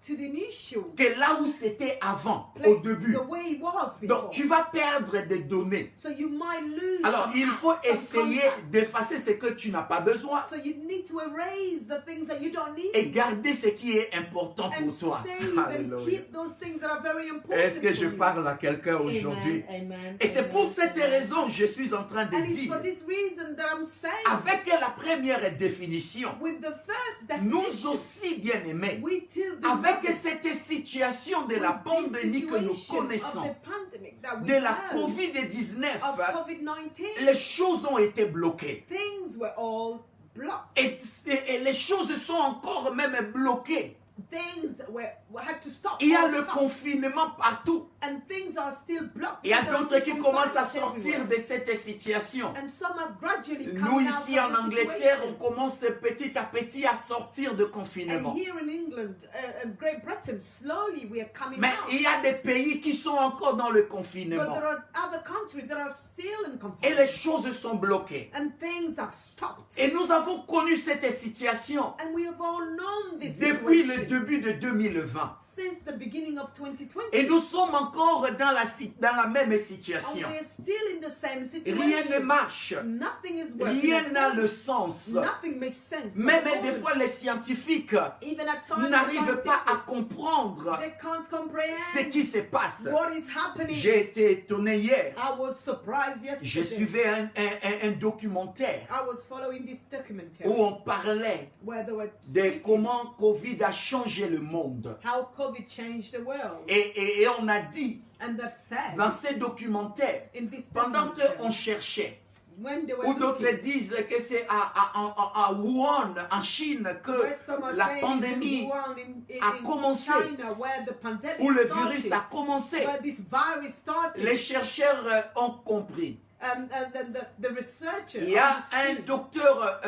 to the initial Que là où c'était avant, place, au début. the way it was before. Donc tu vas perdre des données. So you might lose Alors some il faut apps, some essayer contacts. d'effacer ce que tu n'as pas besoin So you need to erase the things that you don't need et garder ce qui est important and pour toi. save and Alléluia. keep those things that are very important. Est-ce que je for you. parle à quelqu'un aujourd'hui? Amen, Et c'est amen, pour cette amen. raison que je suis en train de And it's dire, for this reason that I'm saying, avec la première définition, with the first nous definition, aussi bien aimés, we too, avec beloved, cette situation de la with pandémie this que nous situation connaissons, of the pandemic that we de la have, COVID-19, of COVID-19, les choses ont été bloquées. things were all blocked. Et les choses sont encore même bloquées. Things had to stop. Il y a all le stop. confinement partout. And things are still blocked. Il y a There are d'autres still qui commencent à confinements sortir everywhere. de cette situation. And some are gradually Nous coming out ici en of the Angleterre, on situation. commence petit à petit à sortir de And confinement. here in England, Great Britain, slowly we are coming Mais out. il y a des pays qui sont encore dans le But confinement. there are other countries that are still in Et les confinement. choses sont bloquées. And things have stopped. Et nous avons connu cette situation And we have all known this depuis le situation début de 2020. since the beginning of 2020. Et nous sommes encore dans la même And situation. we're still in the same Rien ne situation. marche. Nothing is working. Rien at n'a all. le sens. Nothing makes sense. Même at des all. fois, les scientifiques Even at times, n'arrivent pas à scientifics, comprendre they can't comprehend ce qui se passe. what is happening. J'ai été étonné hier. I was surprised Je yesterday. suivais un documentaire I was following this documentary où on parlait where they were de speaking comment Covid a changé le monde. how COVID changed the world. Et on a dit And they've said dans ces documentaires, in this pendant documentary, qu'on cherchait, when they were ou d'autres looking, disent que c'est à Wuhan, en Chine, que where some are la saying pandémie, in Wuhan, in a commencé, China, where the pandemic où le started, virus a commencé, where this virus started, les chercheurs ont compris. and then the researchers Il y a un understood. docteur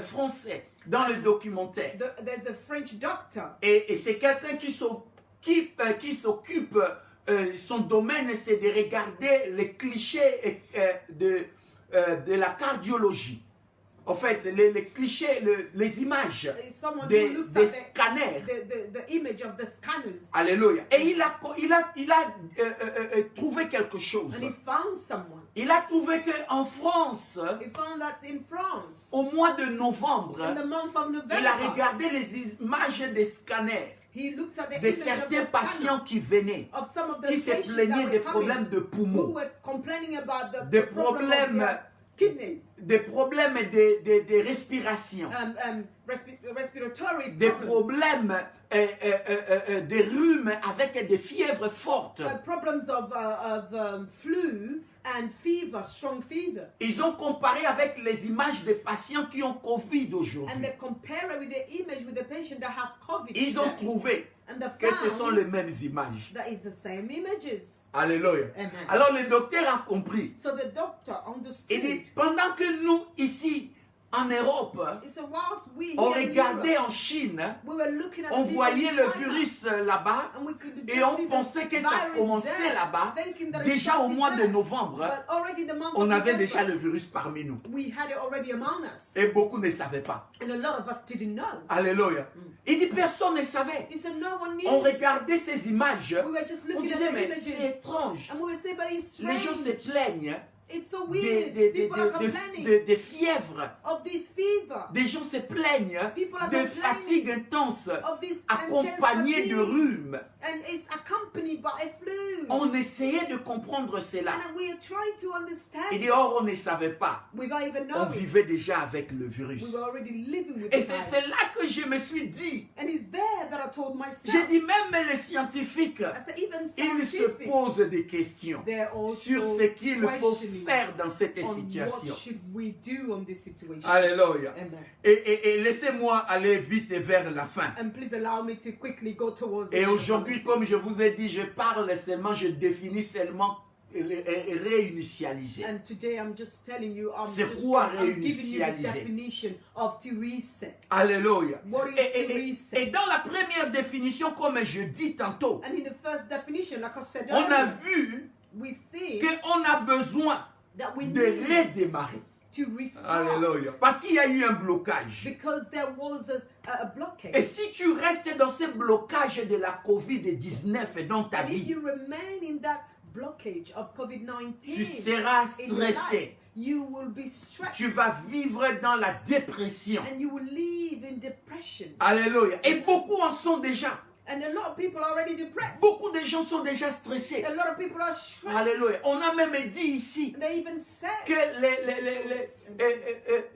français dans le documentaire. There's a French doctor, Et c'est quelqu'un qui s'occupe, son domaine, c'est de regarder les clichés de la cardiologie. En fait, les clichés, les images someone who des looks at scanners. the image of the scanners, Alléluia. Et il a trouvé quelque chose. and he found someone. Il a trouvé qu'en France, He found that in France, au mois de novembre, in the month of November, il a regardé les images des scanners he looked at the de image of certains the patients qui venaient, scanner, of some of the qui se patients that plaignaient were des coming, problèmes de who poumons, were complaining about des the problem of problèmes, their kidneys, des problèmes de respiration, respiratory des problems, problèmes de rhume avec des fièvres fortes. Problems of flu and fever, strong fever. Ils ont comparé avec les images des patients qui ont Covid And aujourd'hui. they compare it with the image with the patient that have COVID. Ils ont today. trouvé And they que ce sont les found mêmes images. that is the same images. Alléluia. Amen. Alors le docteur a compris. So the doctor Il understood. dit, pendant que nous, ici, en Europe, He said, whilst we on here in regardait Europe, en Chine, we were looking at on the people voyait in le China, virus là-bas, and we could et just on see the pensait que ça virus commençait there, là-bas. thinking that it Déjà au started mois de there. novembre, But already the month on of avait November, déjà le virus parmi nous. we had it already among us. Et beaucoup ne savaient pas. And a lot of us didn't know. Alléluia. Il dit, personne ne savait. He said, no one knew. On regardait ces images, We were just on looking at disait, the mais images. c'est étrange. And we would say, but it's Les gens se strange. plaignent It's so des, weird. des, des, People are des, complaining des fièvres. of this fever, Des gens se plaignent People are de complaining fatigue intense of this accompagnée intense de fatigue. rhume. And it's accompanied by a flu. On essayait de comprendre cela. And we are trying to understand. Et dehors, on ne savait pas. Without even On knowing. vivait déjà avec le virus. We were already living with Et the c'est virus. là que je me suis dit, And it's there that I told myself. j'ai dit même les scientifiques, I said, even ils se scientific, posent des questions they're also sur ce qu'il faut questioning faire dans cette on situation? what should we do on this situation. Alléluia. Amen. Et laissez-moi aller vite vers la fin. And please allow me to quickly go towards the Et end of aujourd'hui, this. comme je vous ai dit, je parle seulement, je définis seulement réinitialiser. And today I'm just telling you, I'm C'est just quoi I'm giving you the réinitialiser? definition of to reset. Alléluia. What is to reset? Et dans la première définition, comme je dis tantôt, And in the first definition, like I said on a earlier, vu we've seen qu'on a besoin that we de need redémarrer. to restart. Alléluia. Parce qu'il y a eu un blocage. Because there was a blockage. Et si tu restes dans ce blocage de la COVID-19 dans ta And if vie, you remain in that blockage of COVID-19, tu seras in your life, stressé. you will be stressed. Tu vas vivre dans la dépression. And you will live in depression. Alléluia. Et beaucoup en sont déjà. And a lot of people are already depressed. Beaucoup de gens sont déjà stressés. A lot of people are stressed. Alléluia. On a même dit ici They even said que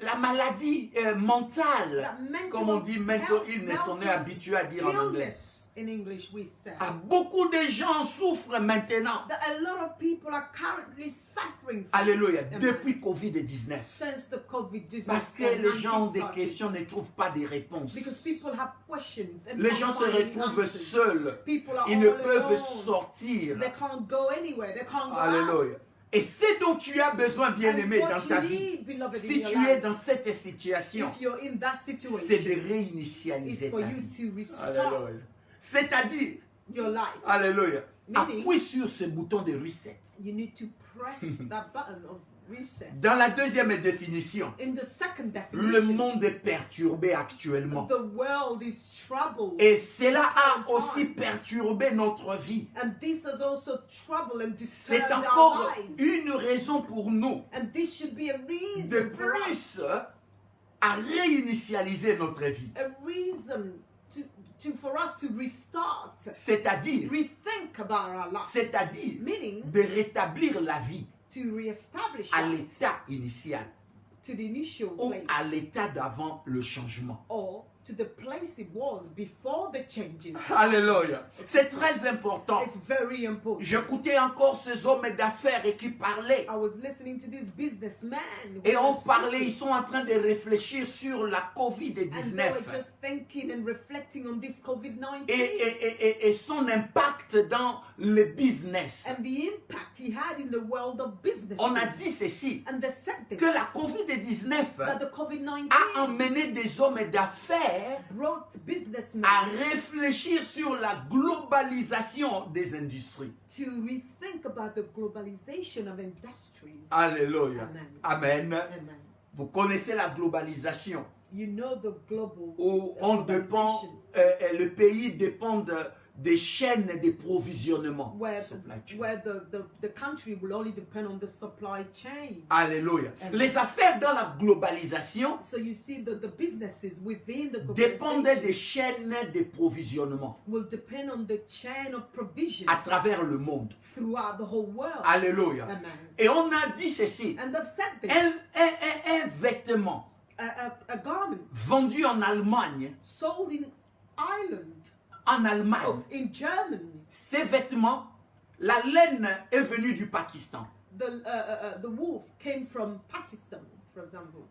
la maladie mentale, that mental comme on dit mental health, illness, on est habitué à dire en anglais. illness, in English we say, Beaucoup de gens souffrent maintenant. that a lot of people are currently suffering from Alléluia. it. Depuis COVID-19. Since the COVID-19 Parce que les gens ont des started. questions, ne trouvent pas des réponses. Because people have questions and Les can't gens se find any retrouvent answers. seuls. People are Ils ne all peuvent alone. sortir. They can't go anywhere. They can't go Alléluia. out. Et ce dont tu as besoin, And bien-aimé, what dans you ta vie, need, beloved, si in your tu es life, dans cette situation, if you're in that c'est de situation, is réinitialiser for ta you vie. to restart Alléluia. C'est-à-dire, your life. alléluia, Meaning- appuie sur ce bouton de reset. You need to press that button of reset. Dans la deuxième définition, In the second le definition, monde est perturbé actuellement. the world is troubled. Et cela a aussi perturbé notre vie. And this has also troubled and C'est disturbed our encore lives. une raison pour nous And this should be a de reason for us. plus à réinitialiser notre vie. A reason for us to restart. C'est-à-dire, Rethink about our lives. c'est-à-dire Meaning de rétablir la vie to reestablish à life l'état initial to the initial ou place. à l'état d'avant le changement. Or to the place it was before the changes. Alléluia. C'est très important. It's very important. J'écoutais encore ces hommes d'affaires et qui parlaient. I was listening to this businessman. Et on parlait, ils sont en train de réfléchir sur la And they were COVID-19 just thinking and reflecting on this COVID-19 et son impact dans le business. and the impact he had in the world of business. On a dit ceci, And they said this, que la COVID-19 that the COVID-19 a emmené des hommes d'affaires brought businessmen à réfléchir sur la globalisation des industries. to rethink about the globalization of industries. Alléluia. Amen. Amen. Amen. Vous connaissez la globalisation You know the global où on dépend, globalization, le pays dépend des chaînes de provisionnement. Supply chain. where the country will only depend on the supply chain. Alléluia. Amen. Les affaires dans la globalisation So you see that the businesses within the dépendent globalization des chaînes de provisionnement will depend on the chain of provision à travers le monde. throughout the whole world. Alléluia. Amen. Et on a dit ceci, And they've said this. un vêtement A garment vendu en Allemagne, sold in Ireland, en Allemagne, oh, in Germany, ces vêtements, la laine est venue du Pakistan. the wolf came from Pakistan, for example.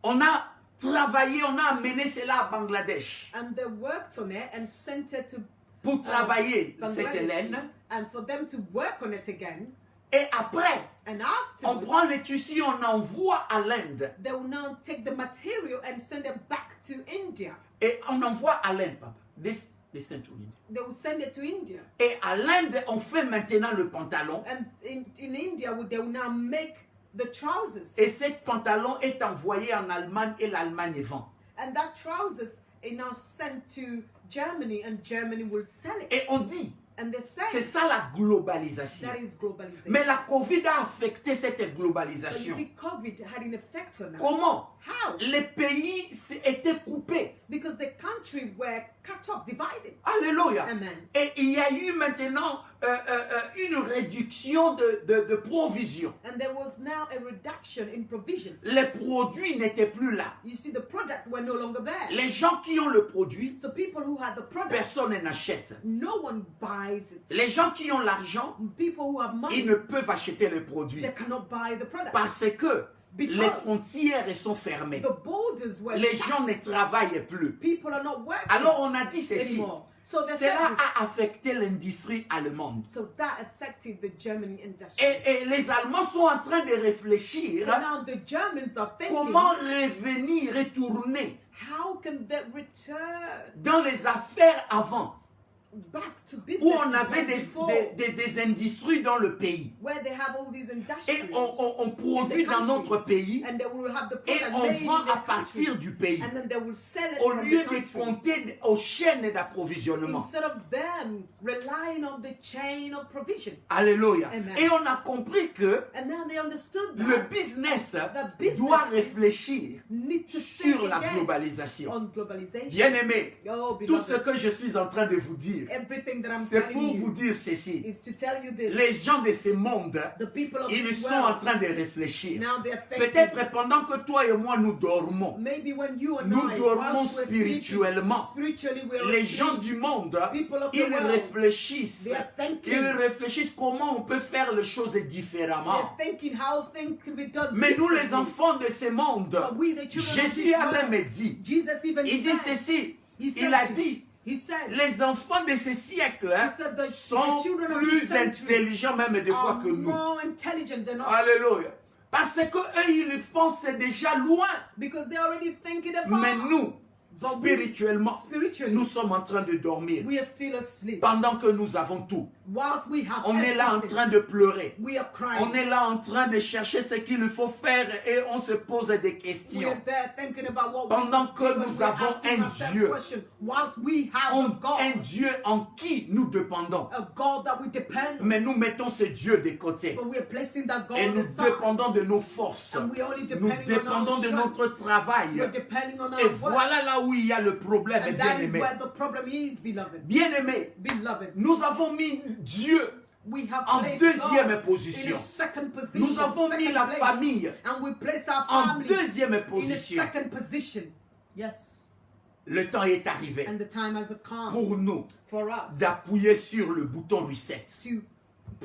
On a travaillé, on a amené cela à Bangladesh And they worked on it and sent it to pour travailler cette Bangladesh. laine. And for them to work on it again. Et après, And on afterwards, prend les tissus, on envoie à l'Inde. they will now take the material and send it back to India. Et on envoie à l'Inde, papa. They send to India. They will send it to India. Et à l'Inde, on fait maintenant le pantalon. And in India, they will now make the trousers. Et ce pantalon est envoyé en Allemagne et l'Allemagne vend. And that trousers is now sent to Germany and Germany will sell it. Et on dit, And they say c'est ça la globalisation. that is globalization. Mais la Covid a affecté cette But you globalisation. see, COVID had an effect on us. Comment? How? Les pays étaient coupés. Because the countries industry were cut off, divided. Alléluia. Amen. Et il y a eu maintenant une réduction de provision. And there was now a reduction in provision. Les produits n'étaient plus là. You see, the products were no longer there. Les gens qui ont le produit, So people who had the product, personne n'achète. no one buys it. Les gens qui ont l'argent, People who have money, ils ne peuvent acheter le produit. they cannot buy the product. Parce que Because les frontières sont fermées. the borders were Les shut. gens ne travaillent plus. People are not working Alors on a dit ceci. anymore. So they Cela said this. a affecté l'industrie allemande. So that affected the German industry. Et les Allemands sont en train de réfléchir So now the Germans are thinking, comment revenir, retourner how can they return dans les affaires avant, back to business où on avait before, des industries dans le pays. where they have all these Et industries on produit dans notre pays and they will have the et product on made in vend their à partir country, du pays. and then they will sell it Au from lieu the de country. compter aux chaînes d'approvisionnement. Instead of them relying on the chain of provision. Alléluia. Amen. Et on a compris que And now they understood le that business the businesses doit réfléchir need to sur think la again globalisation. on globalization. Bien-aimés, Oh, tout ce beloved, que je suis en train de vous dire, everything that I'm c'est telling pour vous you dire ceci. is to tell you this. Les gens de ce monde, The people of ils this sont en world, train de réfléchir. now they're thinking, Peut-être pendant que toi et moi nous dormons, maybe when you and nous I, dormons whilst we're spirituellement. sleeping, spiritually we're Les asleep. gens du monde, People of the ils world, réfléchissent. they are thinking, Ils réfléchissent comment on peut faire les choses différemment. they're thinking how things can be done Mais nous, les differently. enfants de ce monde, But we, the children of Jésus this a world, même dit, Jesus even il dit said, ceci, he said il a this. dit, He said, les enfants de ce siècle he said the sont children of plus this century intelligents même des fois are que nous. more intelligent than us. Alléluia. Parce que eux, ils pensent déjà loin. Because they're already thinking afar. Mais nous, But we, spirituellement, spiritually, nous sommes en train de dormir we are still asleep. pendant que nous avons tout. Whilst we have On est là en everything, train de pleurer. we are crying. On est là en train de chercher ce qu'il faut faire et on se pose des We are questions. there thinking about what Pendant we must que do, and nous we're avons asking un ourselves Dieu. question. Whilst we have a Un God, Dieu en qui nous dépendons. a God that we depend on, Mais nous mettons ce Dieu de côté. but we are placing that God Et on nous the side. dépendons de nos forces. And we only Nous depending on dépendons our de strength. notre travail. We're depending on Et our work. voilà là où il y a le problème, And that is bien-aimé. where the problem is, beloved. Bien-aimé, Beloved, nous avons mis Dieu we have en placed deuxième God position. in a second position. Nous avons mis second la place. famille And we place our en family deuxième in a position. second position. Yes. Le temps est arrivé And the time has come pour nous for us d'appuyer sur le bouton reset, to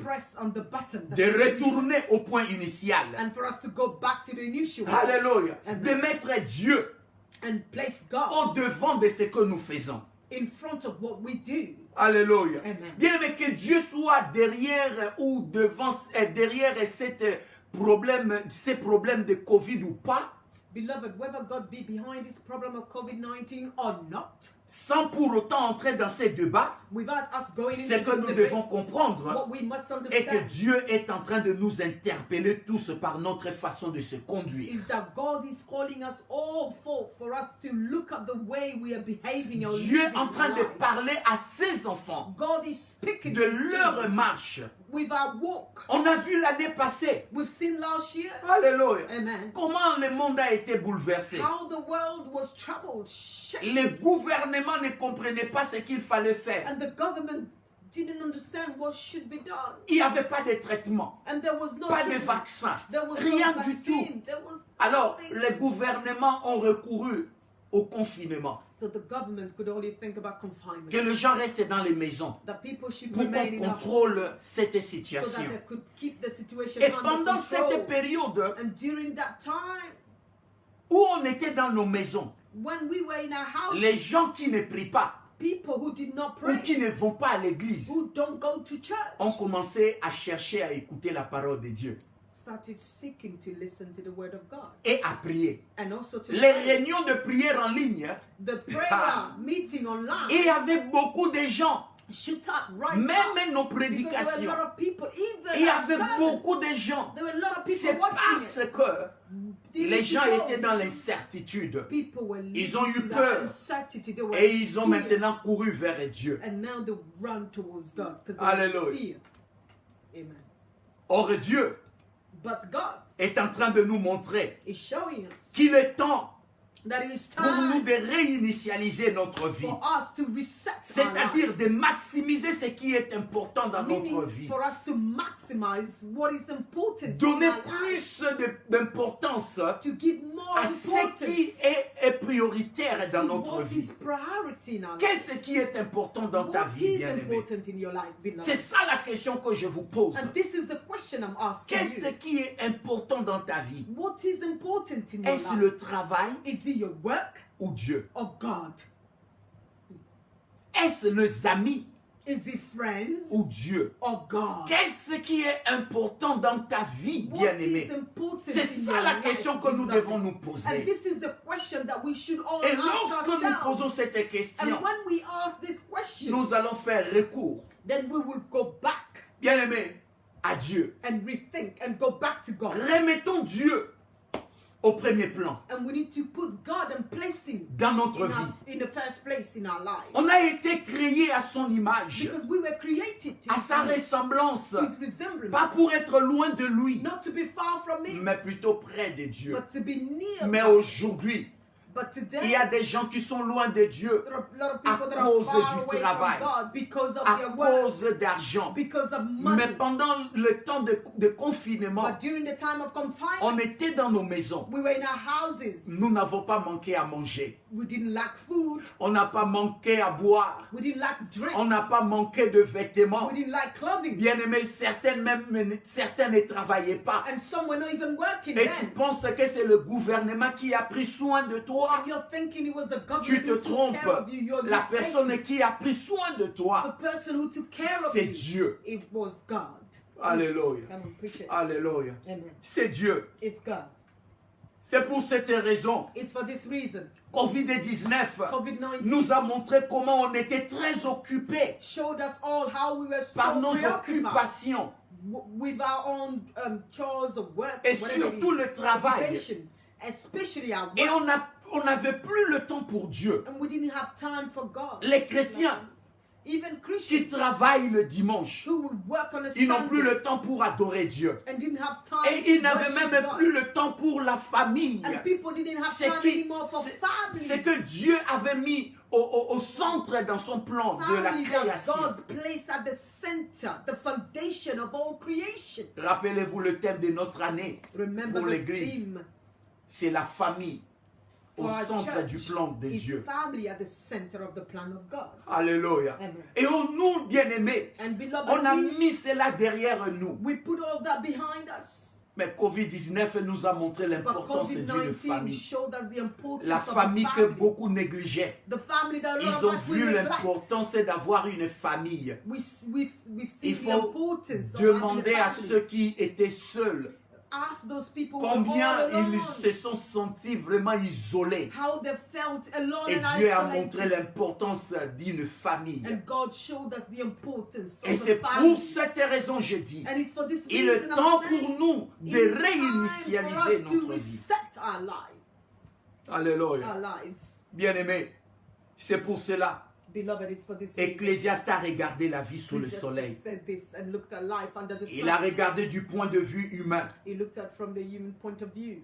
press on the button that de says reset, retourner au point initial. and for us to go back to the initial Alléluia. Amen. De mettre Dieu and place God au devant de ce que nous faisons. in front of what we do. Alléluia. Amen. Bien aimé, que Dieu soit derrière ou devant, derrière ces problèmes de Covid ou pas, Beloved, whether God be behind this problem of COVID-19 or not, sans pour autant entrer dans ces débats, without us going ce into que this nous debate, devons comprendre what we must est que understand Dieu est en train de nous interpeller tous par notre façon de se conduire. is that God is calling us all for us to look at the way we are behaving or Dieu est living en train our de lives. parler à ses enfants God is speaking de to his leur children marche. with our walk. On a vu l'année passée. We've seen last year, Alléluia. amen, Comment le monde a été bouleversé. how the world was troubled, shaken, Les gouvernements ne comprenaient pas ce qu'il fallait faire. and the government didn't understand what should be done. Il n'y avait pas de traitement, And there was no pas de treatment. vaccin, There was rien no du tout. vaccine. There was Alors, nothing. les gouvernements ont recouru au confinement. So the government could only think about confinement. Que les gens restent dans les maisons That people should pour remain qu'on in our contrôle homes cette so that situation. they could keep the situation Et under pendant control. cette période And during that time, où on était dans nos maisons, when we were in our house, les gens qui ne prient pas people who did not ou pray, qui ne vont pas à l'église who don't go to church, ont commencé à chercher à écouter la parole de Dieu started seeking to listen to the word of God et à prier. and also to Les pray. réunions de prière en ligne, The prayer meeting online et il y avait beaucoup de gens, shoot up right même now nos because there were a prédications, lot of people, even il y our avait sermon, beaucoup de gens. there were a lot of people C'est watching parce it. que les gens étaient dans l'incertitude People were Ils ont eu living in peur. that uncertainty. They were et ils ont in fear. maintenant couru vers Dieu. And now they run towards God because they Alléluia. were in fear. Amen. Or Dieu But God est en train de nous montrer is showing us qu'il est temps that it is pour nous time de réinitialiser notre vie. for us to reset our C'est-à-dire lives. de maximiser ce qui est important dans notre Meaning vie. for us to maximize what is important in Donner our lives, plus d'importance to give more à ce qui importance est prioritaire dans to notre what vie. is priority in our Qu'est-ce lives. qui est important dans ta What vie, is bien-aimé? important in your life, C'est beloved? ça la question que je vous pose. And this is the question I'm asking Qu'est-ce you. qui est important dans ta vie? What is important in your Est-ce life? le travail Is it your work ou Dieu? or God? Est-ce les amis Is it friends ou Dieu? or God? Qu'est-ce qui est important dans ta vie, What bien-aimé? is important C'est in ça your la life, question que nous beloved? devons nous And poser. this is the question that we should all Et ask lorsque nous posons ourselves. cette question, And when we ask this question, nous allons faire recours, then we will go back bien-aimé, à Dieu. and rethink and go back to God. Remettons Dieu au premier plan And we need to put God and place Him dans notre in, vie. in the first place in our lives. On a été créé à son image, Because we were created to à sa his ressemblance, resemblance. pas pour être loin de lui, Not to be far from Him, mais plutôt près de Dieu. but to be near Mais God. aujourd'hui, But il today, y a des gens qui sont loin de Dieu there are a lot of à people that are cause far du away travail, from God because of à their work, cause d'argent. because of Mais money. pendant le temps de confinement, But during the time of on confinement, était dans nos maisons. we were in our houses. Nous n'avons pas manqué à manger. We didn't lack food. On n'a pas manqué à boire. We didn't lack drink. On n'a pas manqué de vêtements. We didn't lack clothing. Bien-aimés, certaines ne travaillaient pas. And some were not even working Et tu then. penses que c'est le gouvernement qui a pris soin de toi. And you're thinking it was the Tu government te who took care trompes. of you. You're La mistaken. personne qui a pris soin de toi, The person who took care of c'est you, Dieu. it was God. Alléluia. Come on, preach it. Alléluia. Amen. C'est Dieu. It's God. C'est pour cette raison, It's for this reason. Covid-19 COVID-19 nous a montré comment on était très occupés showed us all how we were so par nos preoccupied occupations. with our own chores of work, Et whatever it surtout is, le travail. occupation, especially our Et work. on n'avait plus le temps pour Dieu. And we didn't have time for God. Les chrétiens Even qui Christians travaillent le dimanche, who would work on a ils n'ont plus Sunday le temps pour adorer Dieu. and didn't have time Et ils to n'avaient worship même God. plus le temps pour la famille. And people didn't have C'est time qui- anymore for c'est- families. c'est que Dieu avait mis au centre dans son plan de la Family that création. God placed at the center, the foundation of all creation. Rappelez-vous le thème de notre année Remember pour the l'église. theme C'est la famille au for our centre church du plan de is Dieu. family at the center of the plan of God. Alléluia. Amen. Et nous, bien-aimés, And beloved, on a we, mis cela derrière nous. we put all that behind us. Mais Covid-19 nous a montré But l'importance d'une COVID-19 famille. showed us the importance La of famille a que family. beaucoup négligeaient. The family that a lot Ils of ont us vu will neglect. l'importance d'avoir une famille. We've Il seen the faut importance of having demander a à family. ceux qui étaient seuls Ask those people who were combien all alone, ils se sont sentis vraiment isolés. how they felt alone Et and Dieu a montré isolated. l'importance d'une famille. And God showed us the importance Et of c'est the family. pour cette raison que je dis, And it's for this il est reason temps I'm pour saying nous it de is time réinitialiser for us to notre vie. reset our lives. Alléluia. Our lives. Bien-aimés, c'est pour cela. Beloved, it's for this reason. Ecclésiaste a regardé la vie sous le Jesus soleil. said this and looked at life under the Il a sun. regardé du point de vue humain, He looked at from the human point of view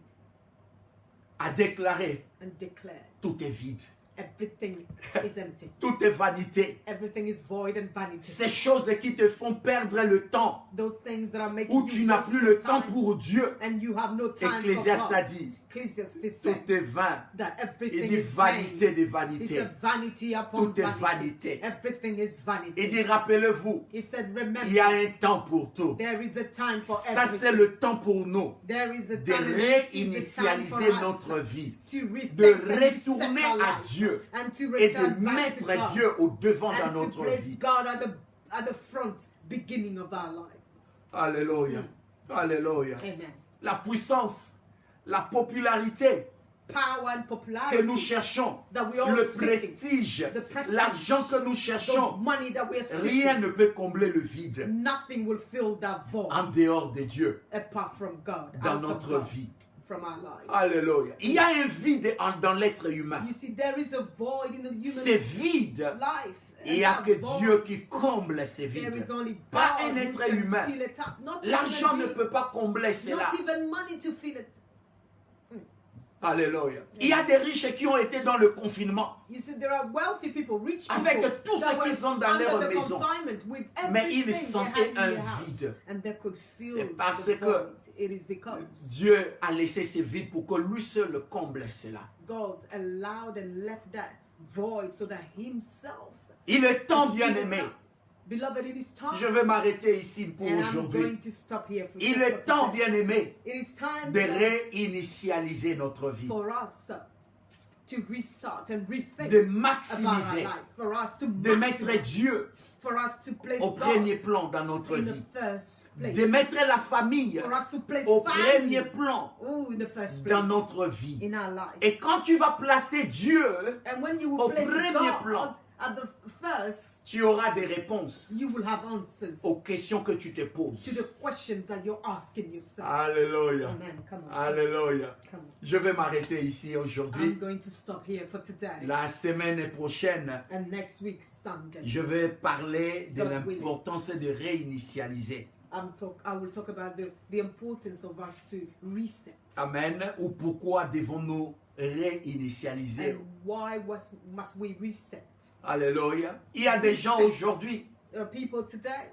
a déclaré, and declared, tout est vide, everything is empty. tout est vanité. Everything is void and vanity. Ces choses qui te font perdre le temps, Those things that are making où you tu n'as waste plus your le temps time pour Dieu. and you have no time Ecclésiaste for a God. dit, Ecclesiastes said tout est vain. that Il everything dit is vanité vain. de It's vanité. a vanity upon Tout est vanity. vanité. Everything is vanity. Il dit, rappelez-vous, He said, il y a remember, un temps pour tout. there is a time for Ça, c'est everything. le temps pour nous There is a de time, and this is the time for réinitialiser us notre vie, to rethink de and reset retourner our à life Dieu and to et de return back to mettre God Dieu au devant dans and to notre place vie. God at the front beginning of our life. Alléluia. Alléluia. Amen. La puissance, la popularité Power and que popularity nous cherchons, that we all le seeking, prestige, the prestige, l'argent que nous the cherchons, money that we are rien seeking, ne peut combler le vide nothing will fill that void en dehors de Dieu apart from God, dans out of notre God, vie. from our lives. Alléluia. Il y a un vide dans l'être humain. You see, there is a void in the human C'est vide. life. Il n'y a And que that void, Dieu qui comble ces there vides. is only Pas God un who être can humain. fill it up. Not L'argent even ne you, peut pas combler cela. not even money to fill it. Alléluia. Il y a des riches qui ont été dans le confinement. You see, there are wealthy people, rich people, Avec tout that ce qu'ils were ont dans under leur the maison. confinement with Mais ils everything they sentaient had in un their house, vide. and they could feel C'est parce the que void. It is because Dieu a laissé ce vide pour que lui seul comble cela. God allowed and left that void so that Himself. Il est temps, could bien fill it aimé. up. Beloved, it is time. Je vais m'arrêter ici pour And I'm aujourd'hui. going to stop here for Il just est for temps, today. bien aimé, It is time de réinitialiser notre vie, for us to restart and rethink de about our maximiser, life, for us to de mettre maximize, Dieu for us to place au premier God plan dans notre in vie, the first place, de mettre la famille for us to place au family premier plan in the first dans place notre vie. in our life. Et quand tu vas placer Dieu, And when you will au place premier God plan, at the first, tu auras des réponses you will have answers aux questions que tu te to poses. the questions that you're asking yourself. Alléluia. Amen. Come on. Alléluia. Come on. Je vais m'arrêter ici I'm aujourd'hui. going to stop here for today. La semaine prochaine, And next week, Sunday, je vais parler de God willing. l'importance de réinitialiser. I will talk about the importance of us to reset. Amen. Ou pourquoi devons-nous réinitialiser? And why must we reset? Alléluia. Il y a des gens aujourd'hui There are people today,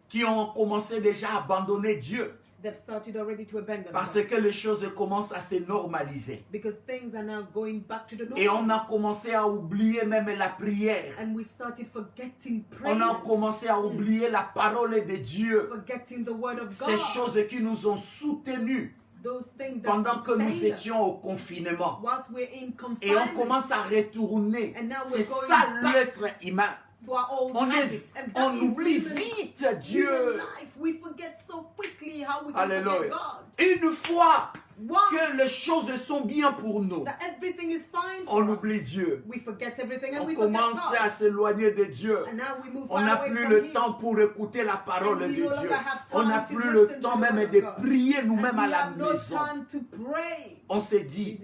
qui ont commencé déjà à abandonner Dieu they've started already to abandon parce God que les choses commencent à se normaliser. because things are now going back to the normal. Et on a commencé à oublier même la prière. And we started forgetting On a prayers, commencé à oublier la parole de Dieu. forgetting the word of Ces God. choses qui nous ont soutenus Those things that pendant que nous sustain us étions au confinement. whilst we're in Et on confinement commence à retourner. And now C'est we're going ça back l'être humain. to our old On, habits. And that on is oublie human- vite human Dieu. life. We forget so quickly how we can Alléluia. forget God. Une fois Once que les choses sont bien pour nous, that everything is fine for on us, oublie Dieu. we forget everything and On we forget commence à God. s'éloigner de Dieu. And now we move On far n'a away plus from le Him. temps pour écouter la parole And de we no Dieu. longer have On n'a time to plus le listen temps to the même word de of God. prier And nous-mêmes à we la have no maison. time to pray. On s'est dit,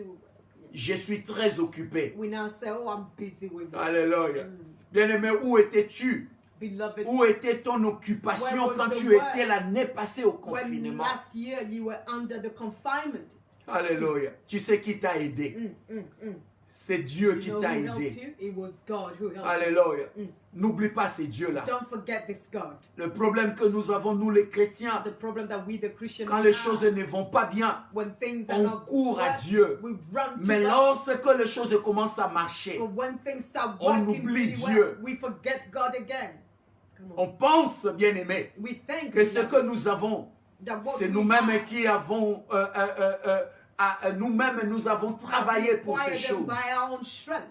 je suis très occupé. We now say, oh, I'm busy with it. Alléluia. Bien-aimé, où étais-tu? Beloved, Où était ton occupation Where was quand the tu word? étais l'année passée au when confinement? last year you were under the confinement, Alléluia. Tu sais qui t'a aidé? C'est Dieu qui you know t'a who helped aidé. you? It was God who helped Alléluia. us. N'oublie pas ces dieux-là. Don't forget this God. Le problème que nous avons, nous les chrétiens, The problem that we, the Christians, quand les have, choses ne vont pas bien, when things are on not court à working, Dieu. we run to Mais God. lorsque les choses commencent à marcher, But when things start on working oublie really Dieu. well, we forget God again. Come on. on pense, bien aimé, We think que ce que nous avons, that what c'est we nous-mêmes have, qui avons, nous-mêmes, nous avons travaillé pour ces acquired them choses. by our own strength.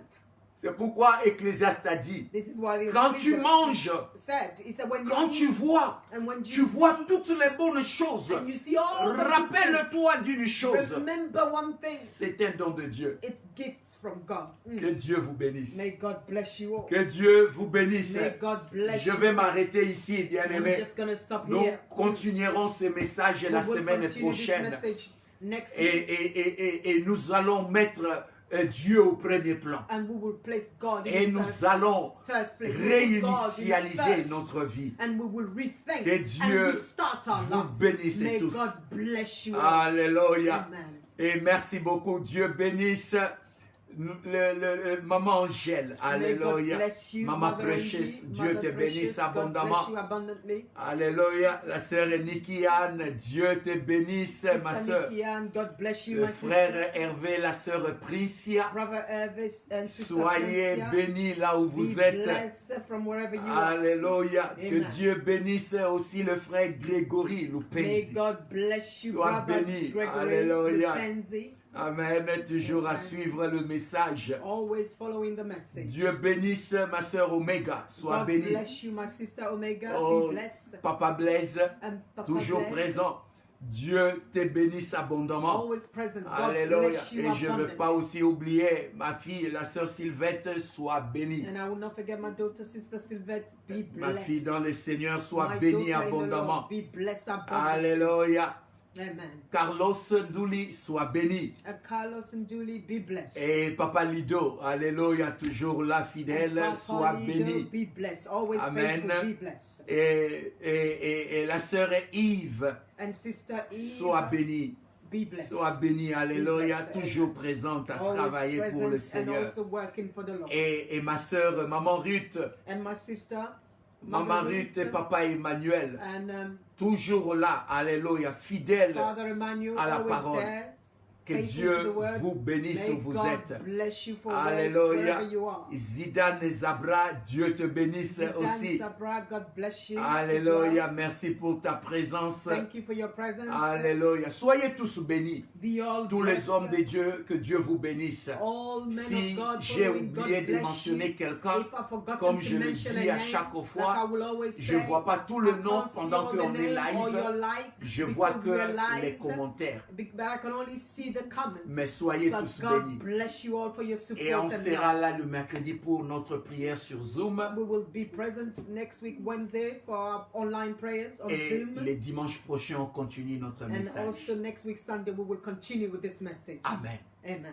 C'est pourquoi Ecclésiaste a dit, This is why the quand tu Ecclesiastes manges, said, he said, when quand you tu eat, vois, and when tu you vois see, toutes les bonnes choses, and you see all the good rappelle-toi d'une things, chose, remember one thing, c'est un don de Dieu. it's gifts from God. Que Dieu vous bénisse. May God bless you all. Que Dieu vous bénisse. May God bless Je you. vais m'arrêter ici, bien I'm aimé. just gonna stop Nous here. continuerons ces messages We la will semaine continue this prochaine. message next Et, week, et nous allons mettre Dieu au premier plan. and we will place God Et in the nous allons first place. We will put God in the réinitialiser first, notre vie. and we will rethink Que Dieu and restart our vous life. bénisse May tous. God bless you all. Alléluia. Amen. Et merci beaucoup. Dieu bénisse Maman Angèle. May God Alléluia. bless you, Maman Mother Precious. Angie, Dieu Mother te bénisse Precious. God abondamment. bless you abundantly. Alléluia. La sœur Niki Anne. Dieu te bénisse, ma Sister sœur. Nikki Ann, God bless you, Le my frère sister. Hervé, la sœur Pricia. Brother Elvis and Sister Soyez Francia, bénis là où vous be êtes. blessed from wherever you are. Alléluia. Que Amen. Dieu bénisse aussi le frère Grégory May Lupenzi. God bless you, Sois Brother béni. Gregory Alléluia. Lupenzi. Amen. Toujours à Amen. suivre le message. Always following the message. Dieu bénisse ma sœur Omega. Sois God bénie. bless you, my sister Omega. Oh, Be blessed. Papa Blaise, And Papa toujours Blaise, présent. Dieu te bénisse abondamment. always present. God Alléluia. bless you Et je ne veux abundantly. pas aussi oublier ma fille, la sœur Sylvette, sois bénie. And I will not forget my daughter, Sister Sylvette. Be Ma blessed. fille dans le Seigneur, sois My bénie daughter in the abondamment. Lord, be blessed abundantly. Alléluia. Amen. Carlos Douli, sois béni. And Carlos and Julie, be blessed. Et Papa Lido, Alléluia, toujours là And fidèle, Papa sois Lido, béni. be blessed. Always Amen. faithful, be blessed. Et la sœur Yves, And Sister Eve, sois bénie. Be blessed. Sois béni, alléluia, blessed. toujours présente à Always travailler pour le present and Seigneur. also working for the Lord. Et ma sœur, maman Ruth, And my sister, maman Mother Ruth et Ruth, papa Emmanuel, and toujours là, alléluia, fidèle. Father Emmanuel, à la always parole. there. Que Faithful to Dieu the word. vous bénisse May où vous God êtes. bless you for Alléluia. wherever you are. Zidane et Zabra, Dieu te bénisse Zidane, aussi. Sabra, God bless you. Alléluia, as well. merci pour ta présence. Thank you for your presence. Alléluia. Soyez tous bénis. Be all Tous les blessed. hommes de Dieu, que Dieu vous bénisse. All men Si of God j'ai following, God oublié de bless mentionner you. quelqu'un, If I forgotten comme to je le mention dis a à name, chaque like fois, I will always je ne say, vois pas tout le I nom can't see pendant all the qu'on est name or your live. like Je vois because we are que les live, commentaires. but I can only see the comments. Mais soyez But tous God bénis. bless you all for your support Et on and sera love. là le mercredi pour notre prière sur Zoom. We will be present next week Wednesday for our online prayers on Et Zoom. les dimanches prochains, on continue notre And message. also next week Sunday we will continue with this message. Amen. Amen.